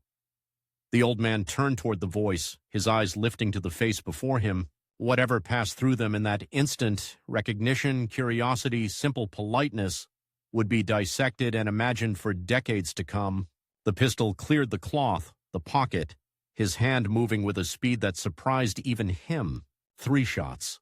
The old man turned toward the voice, his eyes lifting to the face before him. Whatever passed through them in that instant, recognition, curiosity, simple politeness, would be dissected and imagined for decades to come. The pistol cleared the cloth, the pocket, his hand moving with a speed that surprised even him. 3 shots.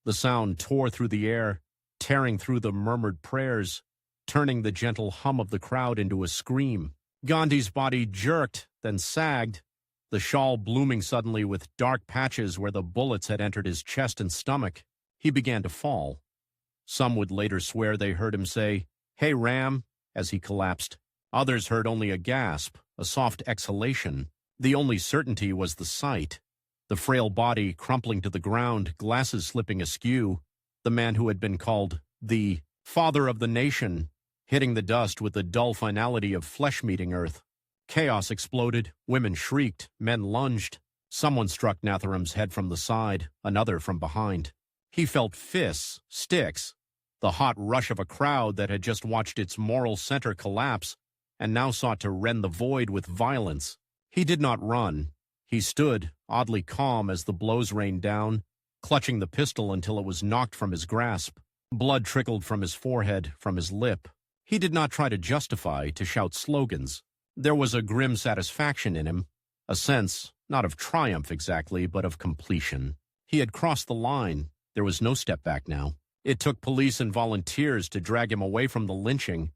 The sound tore through the air, tearing through the murmured prayers, turning the gentle hum of the crowd into a scream. Gandhi's body jerked, then sagged, the shawl blooming suddenly with dark patches where the bullets had entered his chest and stomach. He began to fall. Some would later swear they heard him say, "Hey, Ram," as he collapsed. Others heard only a gasp, a soft exhalation. The only certainty was the sight. The frail body crumpling to the ground, glasses slipping askew. The man who had been called the father of the nation, hitting the dust with the dull finality of flesh-meeting earth. Chaos exploded, women shrieked, men lunged. Someone struck Nathuram's head from the side, another from behind. He felt fists, sticks, the hot rush of a crowd that had just watched its moral center collapse and now sought to rend the void with violence. He did not run. He stood, oddly calm as the blows rained down, clutching the pistol until it was knocked from his grasp. Blood trickled from his forehead, from his lip. He did not try to justify, to shout slogans. There was a grim satisfaction in him, a sense, not of triumph exactly, but of completion. He had crossed the line. There was no step back now. It took police and volunteers to drag him away from the lynching.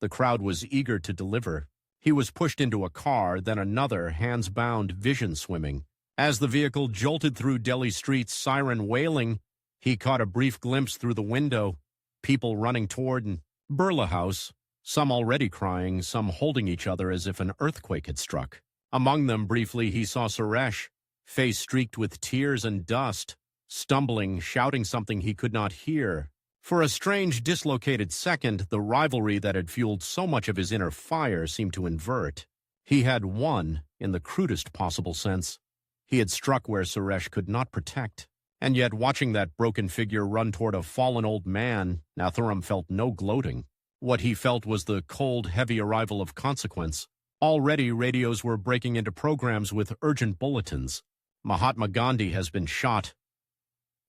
The crowd was eager to deliver. He was pushed into a car, then another, hands bound, vision swimming. As the vehicle jolted through Delhi streets, siren wailing, he caught a brief glimpse through the window, people running toward an Birla house, some already crying, some holding each other as if an earthquake had struck. Among them, briefly, he saw Suresh, face streaked with tears and dust, stumbling, shouting something he could not hear. For a strange, dislocated second, the rivalry that had fueled so much of his inner fire seemed to invert. He had won, in the crudest possible sense. He had struck where Suresh could not protect. And yet, watching that broken figure run toward a fallen old man, Nathuram felt no gloating. What he felt was the cold, heavy arrival of consequence. Already, radios were breaking into programs with urgent bulletins. Mahatma Gandhi has been shot.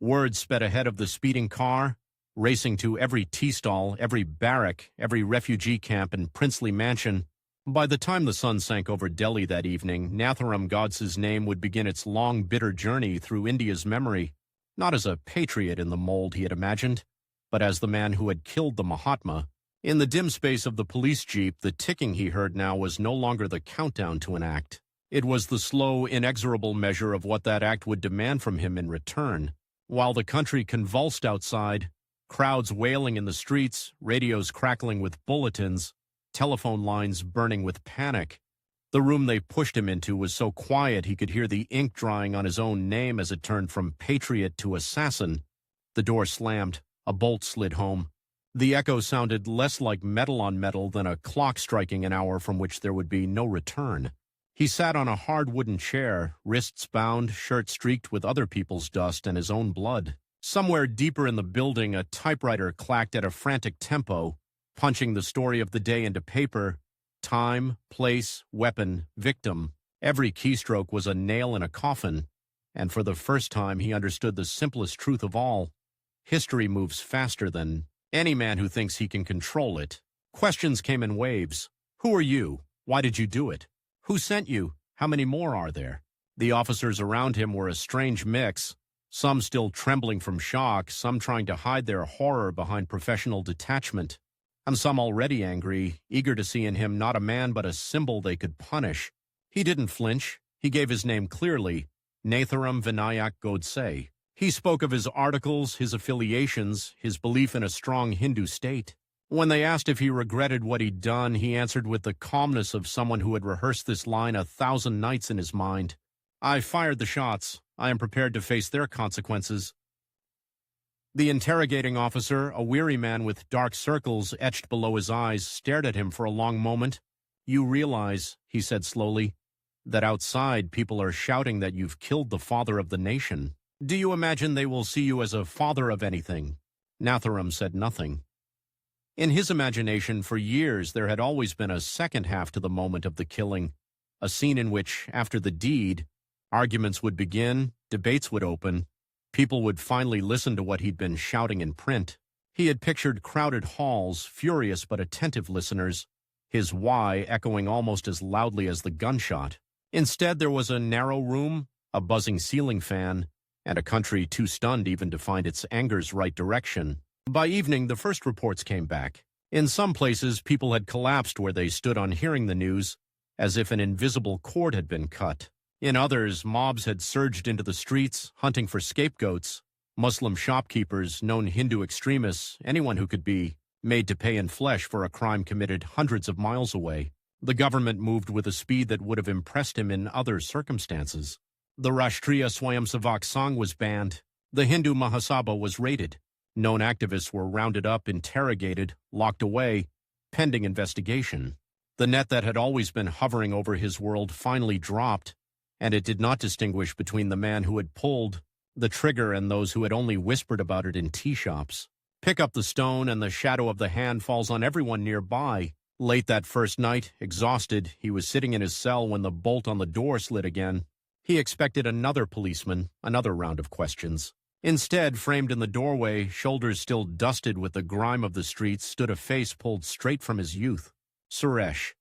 Words sped ahead of the speeding car, racing to every tea stall, every barrack, every refugee camp and princely mansion. By the time the sun sank over Delhi that evening, Nathuram Godse's name would begin its long, bitter journey through India's memory, not as a patriot in the mold he had imagined, but as the man who had killed the Mahatma. In the dim space of the police jeep, the ticking he heard now was no longer the countdown to an act. It was the slow, inexorable measure of what that act would demand from him in return. While the country convulsed outside, crowds wailing in the streets, radios crackling with bulletins, telephone lines burning with panic, the room they pushed him into was so quiet he could hear the ink drying on his own name as it turned from patriot to assassin. The door slammed. A bolt slid home. The echo sounded less like metal on metal than a clock striking an hour from which there would be no return. He sat on a hard wooden chair, wrists bound, shirt streaked with other people's dust and his own blood. Somewhere deeper in the building, a typewriter clacked at a frantic tempo, punching the story of the day into paper. Time, place, weapon, victim. Every keystroke was a nail in a coffin, and for the first time he understood the simplest truth of all. History moves faster than any man who thinks he can control it. Questions came in waves. Who are you? Why did you do it? Who sent you? How many more are there? The officers around him were a strange mix, some still trembling from shock, some trying to hide their horror behind professional detachment, and some already angry, eager to see in him not a man but a symbol they could punish. He didn't flinch. He gave his name clearly, Nathuram Godse. He spoke of his articles, his affiliations, his belief in a strong Hindu state. When they asked if he regretted what he'd done, he answered with the calmness of someone who had rehearsed this line 1,000 nights in his mind. I fired the shots. I am prepared to face their consequences. The interrogating officer, a weary man with dark circles etched below his eyes, stared at him for a long moment. You realize, he said slowly, that outside people are shouting that you've killed the father of the nation. Do you imagine they will see you as a father of anything? Nathuram said nothing. In his imagination, for years, there had always been a second half to the moment of the killing, a scene in which, after the deed, arguments would begin, debates would open, people would finally listen to what he'd been shouting in print. He had pictured crowded halls, furious but attentive listeners, his why echoing almost as loudly as the gunshot. Instead, there was a narrow room, a buzzing ceiling fan, and a country too stunned even to find its anger's right direction. By evening, the first reports came back. In some places, people had collapsed where they stood on hearing the news, as if an invisible cord had been cut. In others, mobs had surged into the streets, hunting for scapegoats. Muslim shopkeepers, known Hindu extremists, anyone who could be made to pay in flesh for a crime committed hundreds of miles away. The government moved with a speed that would have impressed him in other circumstances. The Rashtriya Swayamsevak Sangh was banned. The Hindu Mahasabha was raided. Known activists were rounded up, interrogated, locked away, pending investigation. The net that had always been hovering over his world finally dropped, and it did not distinguish between the man who had pulled the trigger and those who had only whispered about it in tea shops. Pick up the stone, and the shadow of the hand falls on everyone nearby. Late that first night, exhausted, he was sitting in his cell when the bolt on the door slid again. He expected another policeman, another round of questions. Instead, framed in the doorway, shoulders still dusted with the grime of the streets, stood a face pulled straight from his youth. Suresh.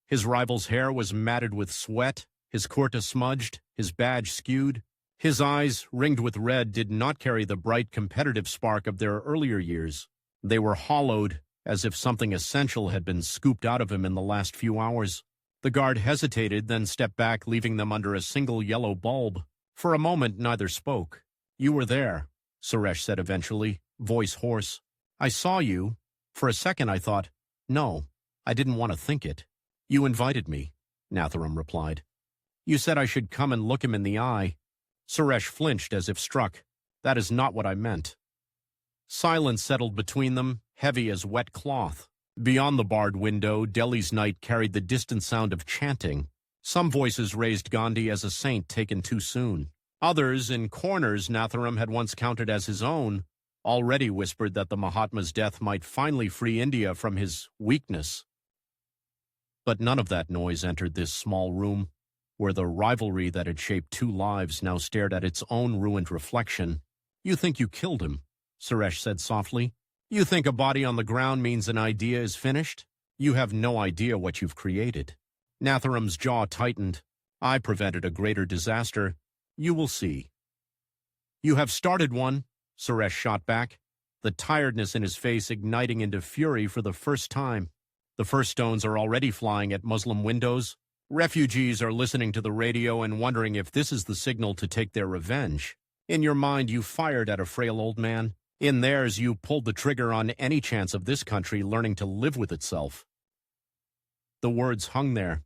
His rival's hair was matted with sweat, his kurta smudged, his badge skewed. His eyes, ringed with red, did not carry the bright competitive spark of their earlier years. They were hollowed, as if something essential had been scooped out of him in the last few hours. The guard hesitated, then stepped back, leaving them under a single yellow bulb. For a moment, neither spoke. You were there, Suresh said eventually, voice hoarse. I saw you. For a second I thought, no, I didn't want to think it. You invited me, Nathuram replied. You said I should come and look him in the eye. Suresh flinched as if struck. That is not what I meant. Silence settled between them, heavy as wet cloth. Beyond the barred window, Delhi's night carried the distant sound of chanting. Some voices raised Gandhi as a saint taken too soon. Others, in corners Nathuram had once counted as his own, already whispered that the Mahatma's death might finally free India from his weakness. But none of that noise entered this small room, where the rivalry that had shaped two lives now stared at its own ruined reflection. You think you killed him, Suresh said softly. You think a body on the ground means an idea is finished? You have no idea what you've created. Nathuram's jaw tightened. I prevented a greater disaster. You will see. You have started one, Suresh shot back, the tiredness in his face igniting into fury for the first time. The first stones are already flying at Muslim windows. Refugees are listening to the radio and wondering if this is the signal to take their revenge. In your mind, you fired at a frail old man. In theirs, you pulled the trigger on any chance of this country learning to live with itself. The words hung there.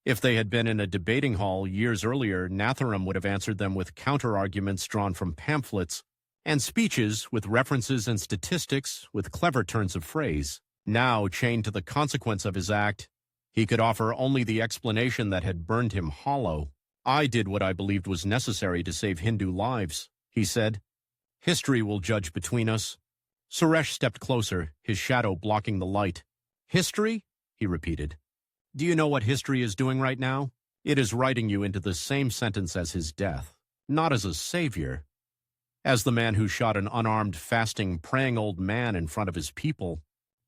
If they had been in a debating hall years earlier, Nathuram would have answered them with counter-arguments drawn from pamphlets and speeches with references and statistics with clever turns of phrase. Now, chained to the consequence of his act, he could offer only the explanation that had burned him hollow. I did what I believed was necessary to save Hindu lives, he said. History will judge between us. Suresh stepped closer, his shadow blocking the light. History? He repeated. Do you know what history is doing right now? It is writing you into the same sentence as his death, not as a savior, as the man who shot an unarmed, fasting, praying old man in front of his people.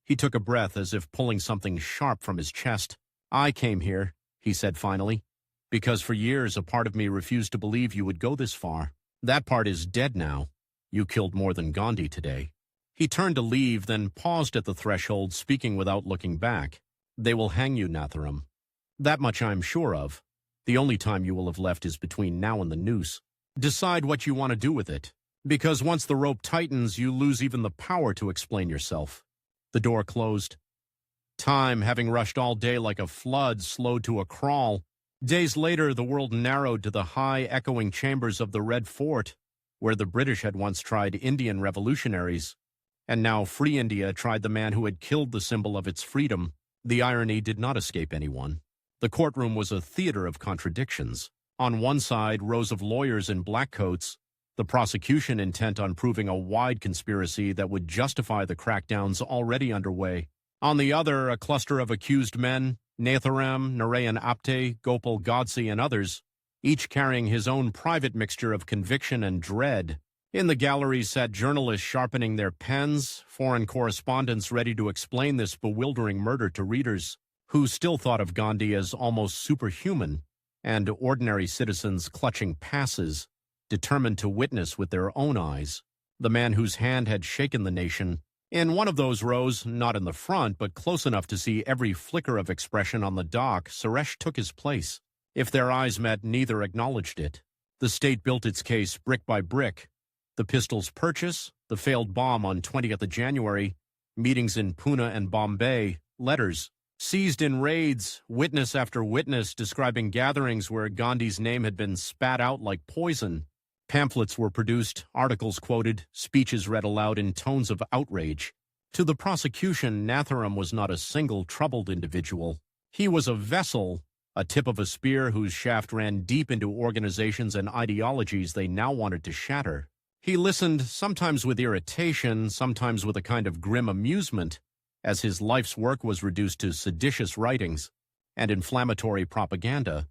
He took a breath as if pulling something sharp from his chest. I came here, he said finally, because for years a part of me refused to believe you would go this far. That part is dead now. You killed more than Gandhi today. He turned to leave, then paused at the threshold, speaking without looking back. They will hang you, Nathuram. That much I am sure of. The only time you will have left is between now and the noose. Decide what you want to do with it, because once the rope tightens, you lose even the power to explain yourself. The door closed. Time, having rushed all day like a flood, slowed to a crawl. Days later, the world narrowed to the high, echoing chambers of the Red Fort, where the British had once tried Indian revolutionaries. And now Free India tried the man who had killed the symbol of its freedom. The irony did not escape anyone. The courtroom was a theater of contradictions. On one side, rows of lawyers in black coats, the prosecution intent on proving a wide conspiracy that would justify the crackdowns already underway. On the other, a cluster of accused men, Nathuram, Narayan Apte, Gopal Godse, and others, each carrying his own private mixture of conviction and dread. In the galleries sat journalists sharpening their pens, foreign correspondents ready to explain this bewildering murder to readers who still thought of Gandhi as almost superhuman, and ordinary citizens clutching passes, determined to witness with their own eyes the man whose hand had shaken the nation. In one of those rows, not in the front, but close enough to see every flicker of expression on the dock, Suresh took his place. If their eyes met, neither acknowledged it. The state built its case brick by brick. The pistol's purchase, the failed bomb on 20th of January, meetings in Pune and Bombay, letters seized in raids, witness after witness describing gatherings where Gandhi's name had been spat out like poison. Pamphlets were produced, articles quoted, speeches read aloud in tones of outrage. To the prosecution, Nathuram was not a single troubled individual. He was a vessel, a tip of a spear whose shaft ran deep into organizations and ideologies they now wanted to shatter. He listened, sometimes with irritation, sometimes with a kind of grim amusement, as his life's work was reduced to seditious writings and inflammatory propaganda.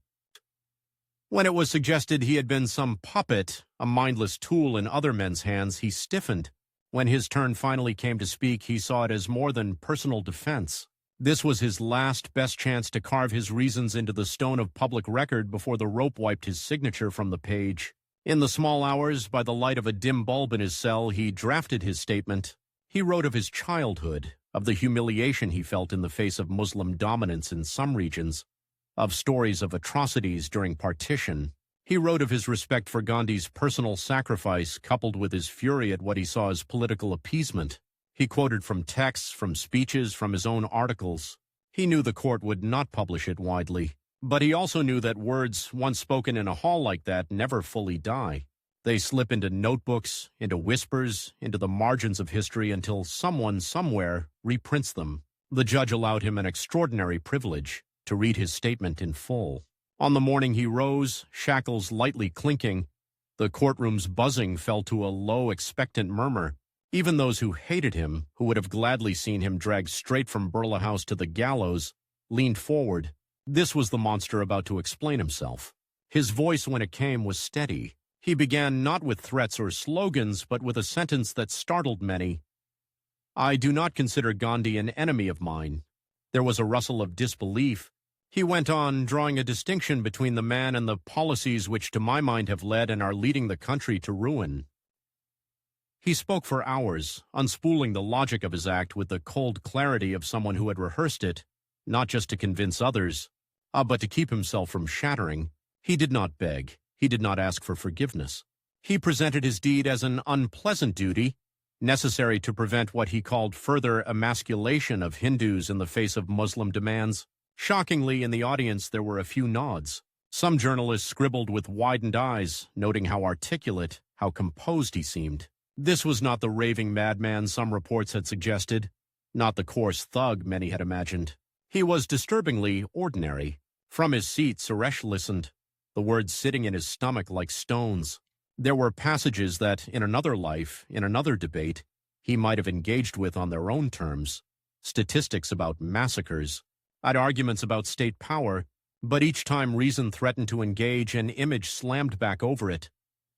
When it was suggested he had been some puppet, a mindless tool in other men's hands, he stiffened. When his turn finally came to speak, he saw it as more than personal defense. This was his last best chance to carve his reasons into the stone of public record before the rope wiped his signature from the page. In the small hours, by the light of a dim bulb in his cell, he drafted his statement. He wrote of his childhood, of the humiliation he felt in the face of Muslim dominance in some regions, of stories of atrocities during Partition. He wrote of his respect for Gandhi's personal sacrifice coupled with his fury at what he saw as political appeasement. He quoted from texts, from speeches, from his own articles. He knew the court would not publish it widely, but he also knew that words once spoken in a hall like that never fully die. They slip into notebooks, into whispers, into the margins of history until someone somewhere reprints them. The judge allowed him an extraordinary privilege to read his statement in full. On the morning he rose, shackles lightly clinking, the courtroom's buzzing fell to a low, expectant murmur. Even those who hated him, who would have gladly seen him dragged straight from Birla House to the gallows, leaned forward. This was the monster about to explain himself. His voice, when it came, was steady. He began not with threats or slogans, but with a sentence that startled many. I do not consider Gandhi an enemy of mine. There was a rustle of disbelief. He went on, drawing a distinction between the man and the policies which to my mind have led and are leading the country to ruin. He spoke for hours, unspooling the logic of his act with the cold clarity of someone who had rehearsed it, not just to convince others, but to keep himself from shattering. He did not beg. He did not ask for forgiveness. He presented his deed as an unpleasant duty, necessary to prevent what he called further emasculation of Hindus in the face of Muslim demands. Shockingly, in the audience there were a few nods. Some journalists scribbled with widened eyes, noting how articulate, how composed he seemed. This was not the raving madman some reports had suggested, not the coarse thug many had imagined. He was disturbingly ordinary. From his seat, Suresh listened, the words sitting in his stomach like stones. There were passages that, in another life, in another debate, he might have engaged with on their own terms. Statistics about massacres, had arguments about state power, but each time reason threatened to engage, an image slammed back over it.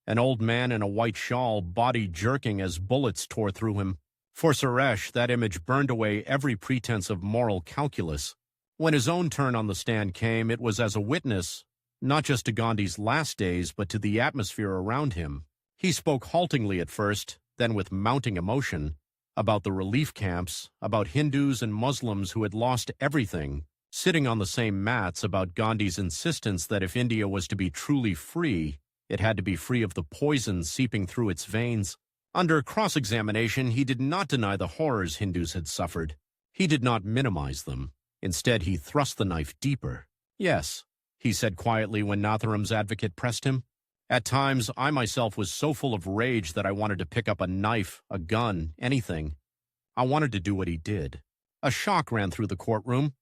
An old man in a white shawl, body jerking as bullets tore through him. For Suresh, that image burned away every pretense of moral calculus. When his own turn on the stand came, it was as a witness, not just to Gandhi's last days, but to the atmosphere around him. He spoke haltingly at first, then with mounting emotion, about the relief camps, about Hindus and Muslims who had lost everything, sitting on the same mats, about Gandhi's insistence that if India was to be truly free, it had to be free of the poison seeping through its veins. Under cross-examination, he did not deny the horrors Hindus had suffered. He did not minimize them. Instead, he thrust the knife deeper. Yes, he said quietly when Nathuram's advocate pressed him. At times, I myself was so full of rage that I wanted to pick up a knife, a gun, anything. I wanted to do what he did. A shock ran through the courtroom.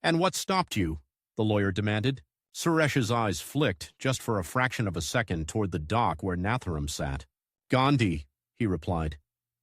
And what stopped you? The lawyer demanded. Suresh's eyes flicked, just for a fraction of a second, toward the dock where Nathuram sat. Gandhi, he replied.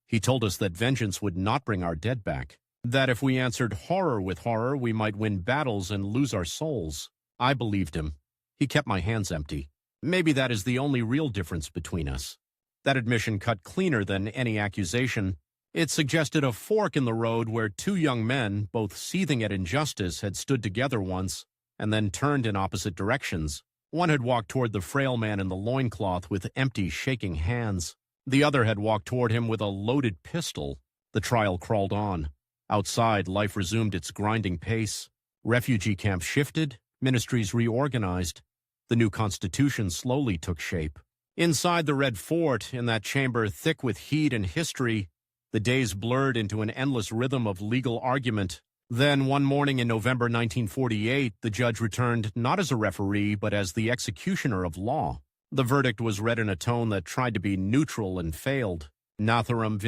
He told us that vengeance would not bring our dead back. That if we answered horror with horror, we might win battles and lose our souls. I believed him. He kept my hands empty. Maybe that is the only real difference between us. That admission cut cleaner than any accusation. It suggested a fork in the road where two young men, both seething at injustice, had stood together once and then turned in opposite directions. One had walked toward the frail man in the loincloth with empty, shaking hands. The other had walked toward him with a loaded pistol. The trial crawled on. Outside, life resumed its grinding pace. Refugee camps shifted, ministries reorganized. The new constitution slowly took shape. Inside the Red Fort, in that chamber thick with heat and history, the days blurred into an endless rhythm of legal argument. Then, one morning in November 1948, the judge returned not as a referee, but as the executioner of law. The verdict was read in a tone that tried to be neutral and failed. Nathuram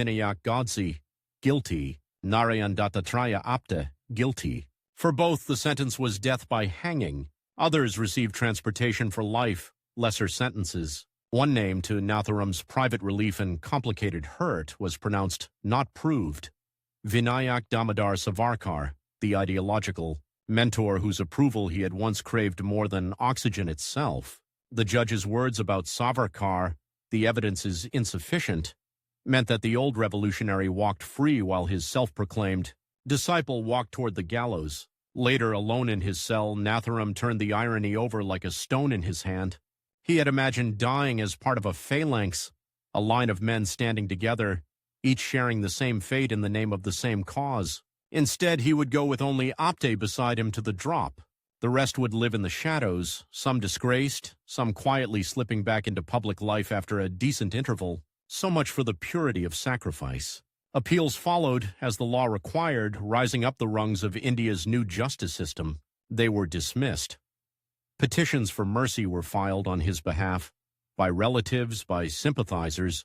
Godse, guilty. Narayan Dattatreya Apte, guilty. For both, the sentence was death by hanging. Others received transportation for life, lesser sentences. One name, to Nathuram's private relief and complicated hurt, was pronounced not proved. Vinayak Damodar Savarkar, the ideological mentor whose approval he had once craved more than oxygen itself. The judge's words about Savarkar, the evidence is insufficient, meant that the old revolutionary walked free while his self-proclaimed disciple walked toward the gallows. Later, alone in his cell, Nathuram turned the irony over like a stone in his hand. He had imagined dying as part of a phalanx, a line of men standing together, each sharing the same fate in the name of the same cause. Instead, he would go with only Apte beside him to the drop. The rest would live in the shadows, some disgraced, some quietly slipping back into public life after a decent interval. So much for the purity of sacrifice. Appeals followed, as the law required, rising up the rungs of India's new justice system. They were dismissed. Petitions for mercy were filed on his behalf, by relatives, by sympathizers,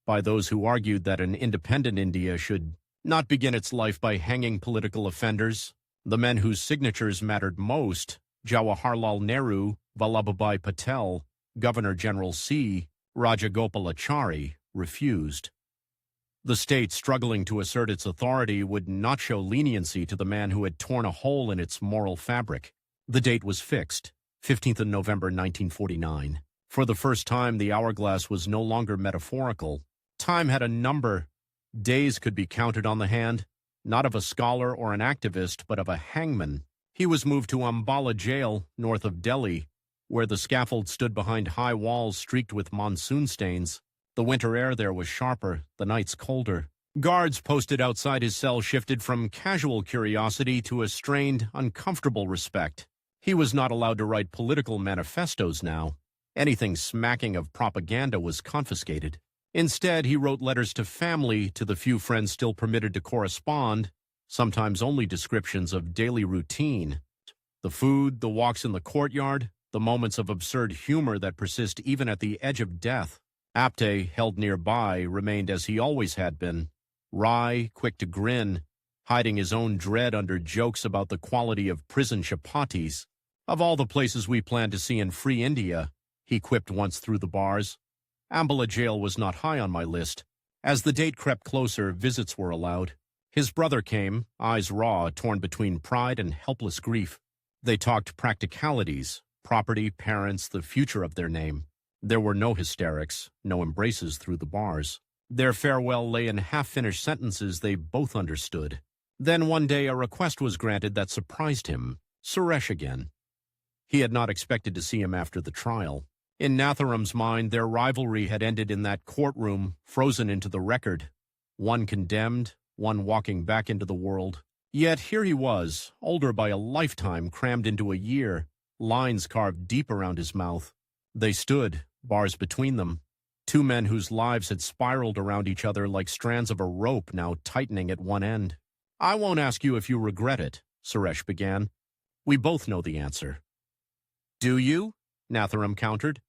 by those who argued that an independent India should not begin its life by hanging political offenders. The men whose signatures mattered most, Jawaharlal Nehru, Vallabhbhai Patel, Governor General C. Rajagopalachari, refused. The state, struggling to assert its authority, would not show leniency to the man who had torn a hole in its moral fabric. The date was fixed, 15th of November 1949. For the first time, the hourglass was no longer metaphorical. Time had a number. Days could be counted on the hand, not of a scholar or an activist, but of a hangman. He was moved to Ambala Jail, north of Delhi, where the scaffold stood behind high walls streaked with monsoon stains. The winter air there was sharper, the nights colder. Guards posted outside his cell shifted from casual curiosity to a strained, uncomfortable respect. He was not allowed to write political manifestos now. Anything smacking of propaganda was confiscated. Instead, he wrote letters to family, to the few friends still permitted to correspond, sometimes only descriptions of daily routine. The food, the walks in the courtyard, the moments of absurd humor that persist even at the edge of death. Apte, held nearby, remained as he always had been, wry, quick to grin, hiding his own dread under jokes about the quality of prison chapatis. Of all the places we plan to see in free India, he quipped once through the bars, Ambala jail was not high on my list. As the date crept closer, visits were allowed. His brother came, eyes raw, torn between pride and helpless grief. They talked practicalities, property, parents, the future of their name. There were no hysterics, no embraces through the bars. Their farewell lay in half-finished sentences they both understood. Then one day a request was granted that surprised him. Suresh again. He had not expected to see him after the trial. In Nathuram's mind, their rivalry had ended in that courtroom, frozen into the record. One condemned, one walking back into the world. Yet here he was, older by a lifetime crammed into a year, lines carved deep around his mouth. They stood, bars between them. Two men whose lives had spiraled around each other like strands of a rope now tightening at one end. "I won't ask you if you regret it," Suresh began. "We both know the answer." "Do you?" Nathuram countered.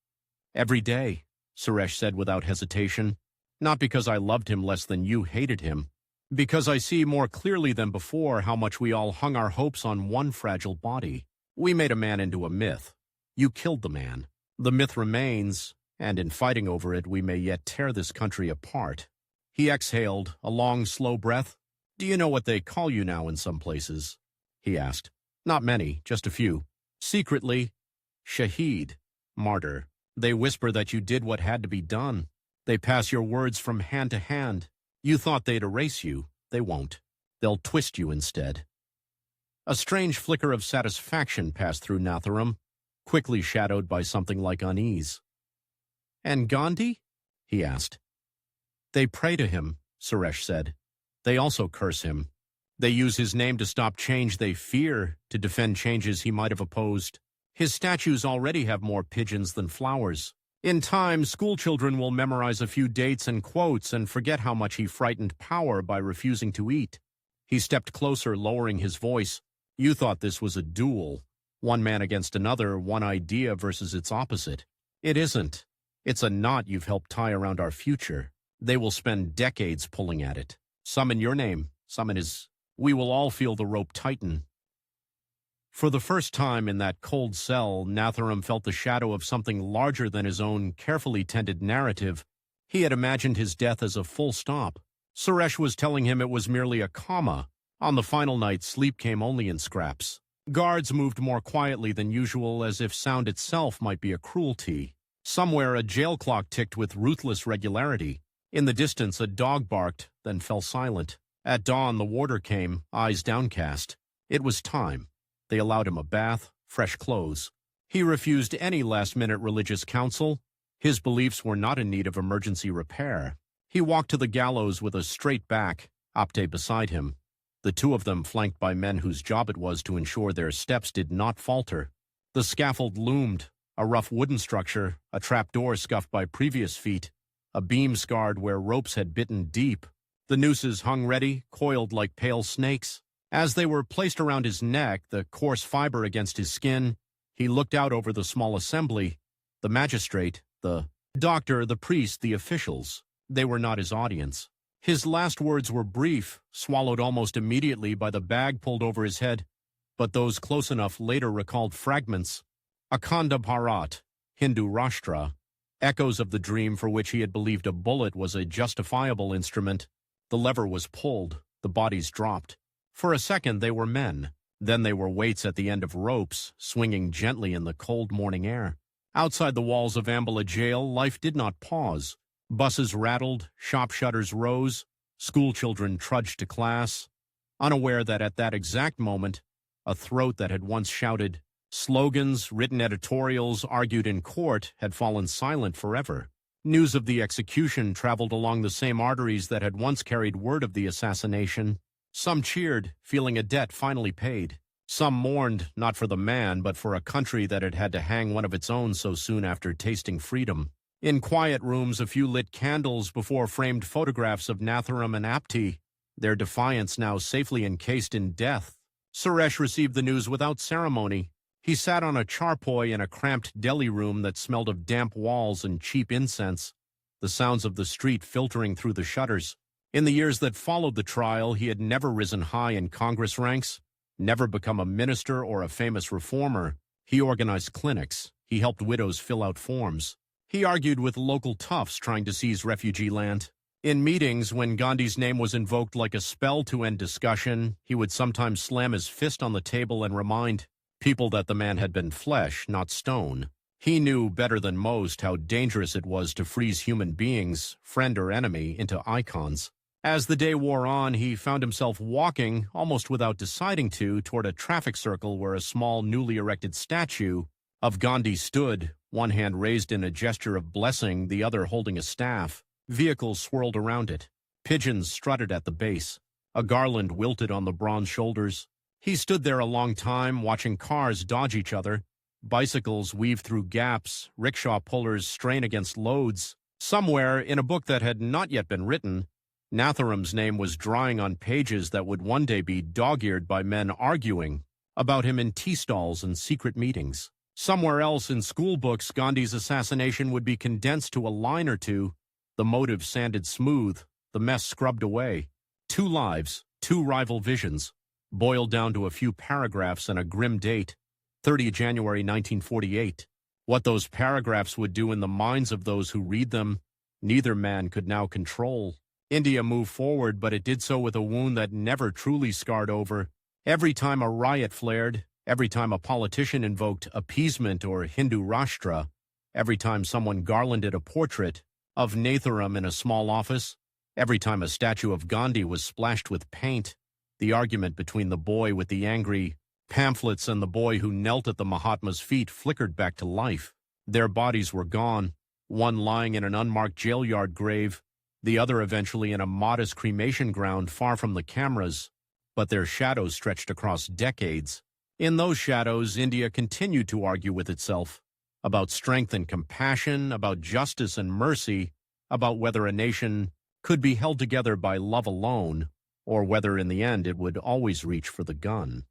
"Every day," Suresh said without hesitation. "Not because I loved him less than you hated him. Because I see more clearly than before how much we all hung our hopes on one fragile body. We made a man into a myth. You killed the man. The myth remains, and in fighting over it we may yet tear this country apart." He exhaled, a long, slow breath. "Do you know what they call you now in some places?" he asked. "Not many, just a few. Secretly, Shaheed, martyr. They whisper that you did what had to be done. They pass your words from hand to hand. You thought they'd erase you. They won't. They'll twist you instead." A strange flicker of satisfaction passed through Nathuram, quickly shadowed by something like unease. "And Gandhi?" he asked. "They pray to him," Suresh said. "They also curse him. They use his name to stop change they fear, to defend changes he might have opposed. His statues already have more pigeons than flowers. In time, schoolchildren will memorize a few dates and quotes and forget how much he frightened power by refusing to eat." He stepped closer, lowering his voice. "You thought this was a duel. One man against another, one idea versus its opposite. It isn't. It's a knot you've helped tie around our future. They will spend decades pulling at it. Some in your name, some in his. We will all feel the rope tighten." For the first time in that cold cell, Nathuram felt the shadow of something larger than his own carefully tended narrative. He had imagined his death as a full stop. Suresh was telling him it was merely a comma. On the final night, sleep came only in scraps. Guards moved more quietly than usual, as if sound itself might be a cruelty. Somewhere a jail clock ticked with ruthless regularity. In the distance a dog barked, then fell silent. At dawn the warder came, eyes downcast. It was time. They allowed him a bath, fresh clothes. He refused any last-minute religious counsel. His beliefs were not in need of emergency repair. He walked to the gallows with a straight back, Apte beside him. The two of them flanked by men whose job it was to ensure their steps did not falter. The scaffold loomed, a rough wooden structure, a trapdoor scuffed by previous feet, a beam scarred where ropes had bitten deep. The nooses hung ready, coiled like pale snakes. As they were placed around his neck, the coarse fiber against his skin, he looked out over the small assembly. The magistrate, the doctor, the priest, the officials. They were not his audience. His last words were brief, swallowed almost immediately by the bag pulled over his head, but those close enough later recalled fragments. Akhanda Bharat, Hindu Rashtra, echoes of the dream for which he had believed a bullet was a justifiable instrument. The lever was pulled, the bodies dropped. For a second they were men, then they were weights at the end of ropes, swinging gently in the cold morning air. Outside the walls of Ambala jail, life did not pause. Buses rattled, shop shutters rose, schoolchildren trudged to class, unaware that at that exact moment, a throat that had once shouted, slogans, written editorials, argued in court, had fallen silent forever. News of the execution traveled along the same arteries that had once carried word of the assassination. Some cheered, feeling a debt finally paid. Some mourned, not for the man, but for a country that had had to hang one of its own so soon after tasting freedom. In quiet rooms, a few lit candles before framed photographs of Nathuram and Apte, their defiance now safely encased in death. Suresh received the news without ceremony. He sat on a charpoy in a cramped deli room that smelled of damp walls and cheap incense, the sounds of the street filtering through the shutters. In the years that followed the trial, he had never risen high in Congress ranks, never become a minister or a famous reformer. He organized clinics. He helped widows fill out forms. He argued with local toughs trying to seize refugee land. In meetings, when Gandhi's name was invoked like a spell to end discussion, he would sometimes slam his fist on the table and remind people that the man had been flesh, not stone. He knew better than most how dangerous it was to freeze human beings, friend or enemy, into icons. As the day wore on, he found himself walking, almost without deciding to, toward a traffic circle where a small, newly erected statue of Gandhi stood, one hand raised in a gesture of blessing, the other holding a staff. Vehicles swirled around it. Pigeons strutted at the base. A garland wilted on the bronze shoulders. He stood there a long time, watching cars dodge each other. Bicycles weave through gaps. Rickshaw pullers strain against loads. Somewhere, in a book that had not yet been written, Nathuram's name was drawing on pages that would one day be dog-eared by men arguing about him in tea stalls and secret meetings. Somewhere else in school books, Gandhi's assassination would be condensed to a line or two, the motive sanded smooth, the mess scrubbed away. 2 lives, 2 rival visions, boiled down to a few paragraphs and a grim date, 30 January 1948. What those paragraphs would do in the minds of those who read them, neither man could now control. India moved forward, but it did so with a wound that never truly scarred over. Every time a riot flared, every time a politician invoked appeasement or Hindu Rashtra, every time someone garlanded a portrait of Nathuram in a small office, every time a statue of Gandhi was splashed with paint, the argument between the boy with the angry pamphlets and the boy who knelt at the Mahatma's feet flickered back to life. Their bodies were gone, one lying in an unmarked jail yard grave, the other eventually in a modest cremation ground far from the cameras, but their shadows stretched across decades. In those shadows, India continued to argue with itself about strength and compassion, about justice and mercy, about whether a nation could be held together by love alone, or whether in the end it would always reach for the gun.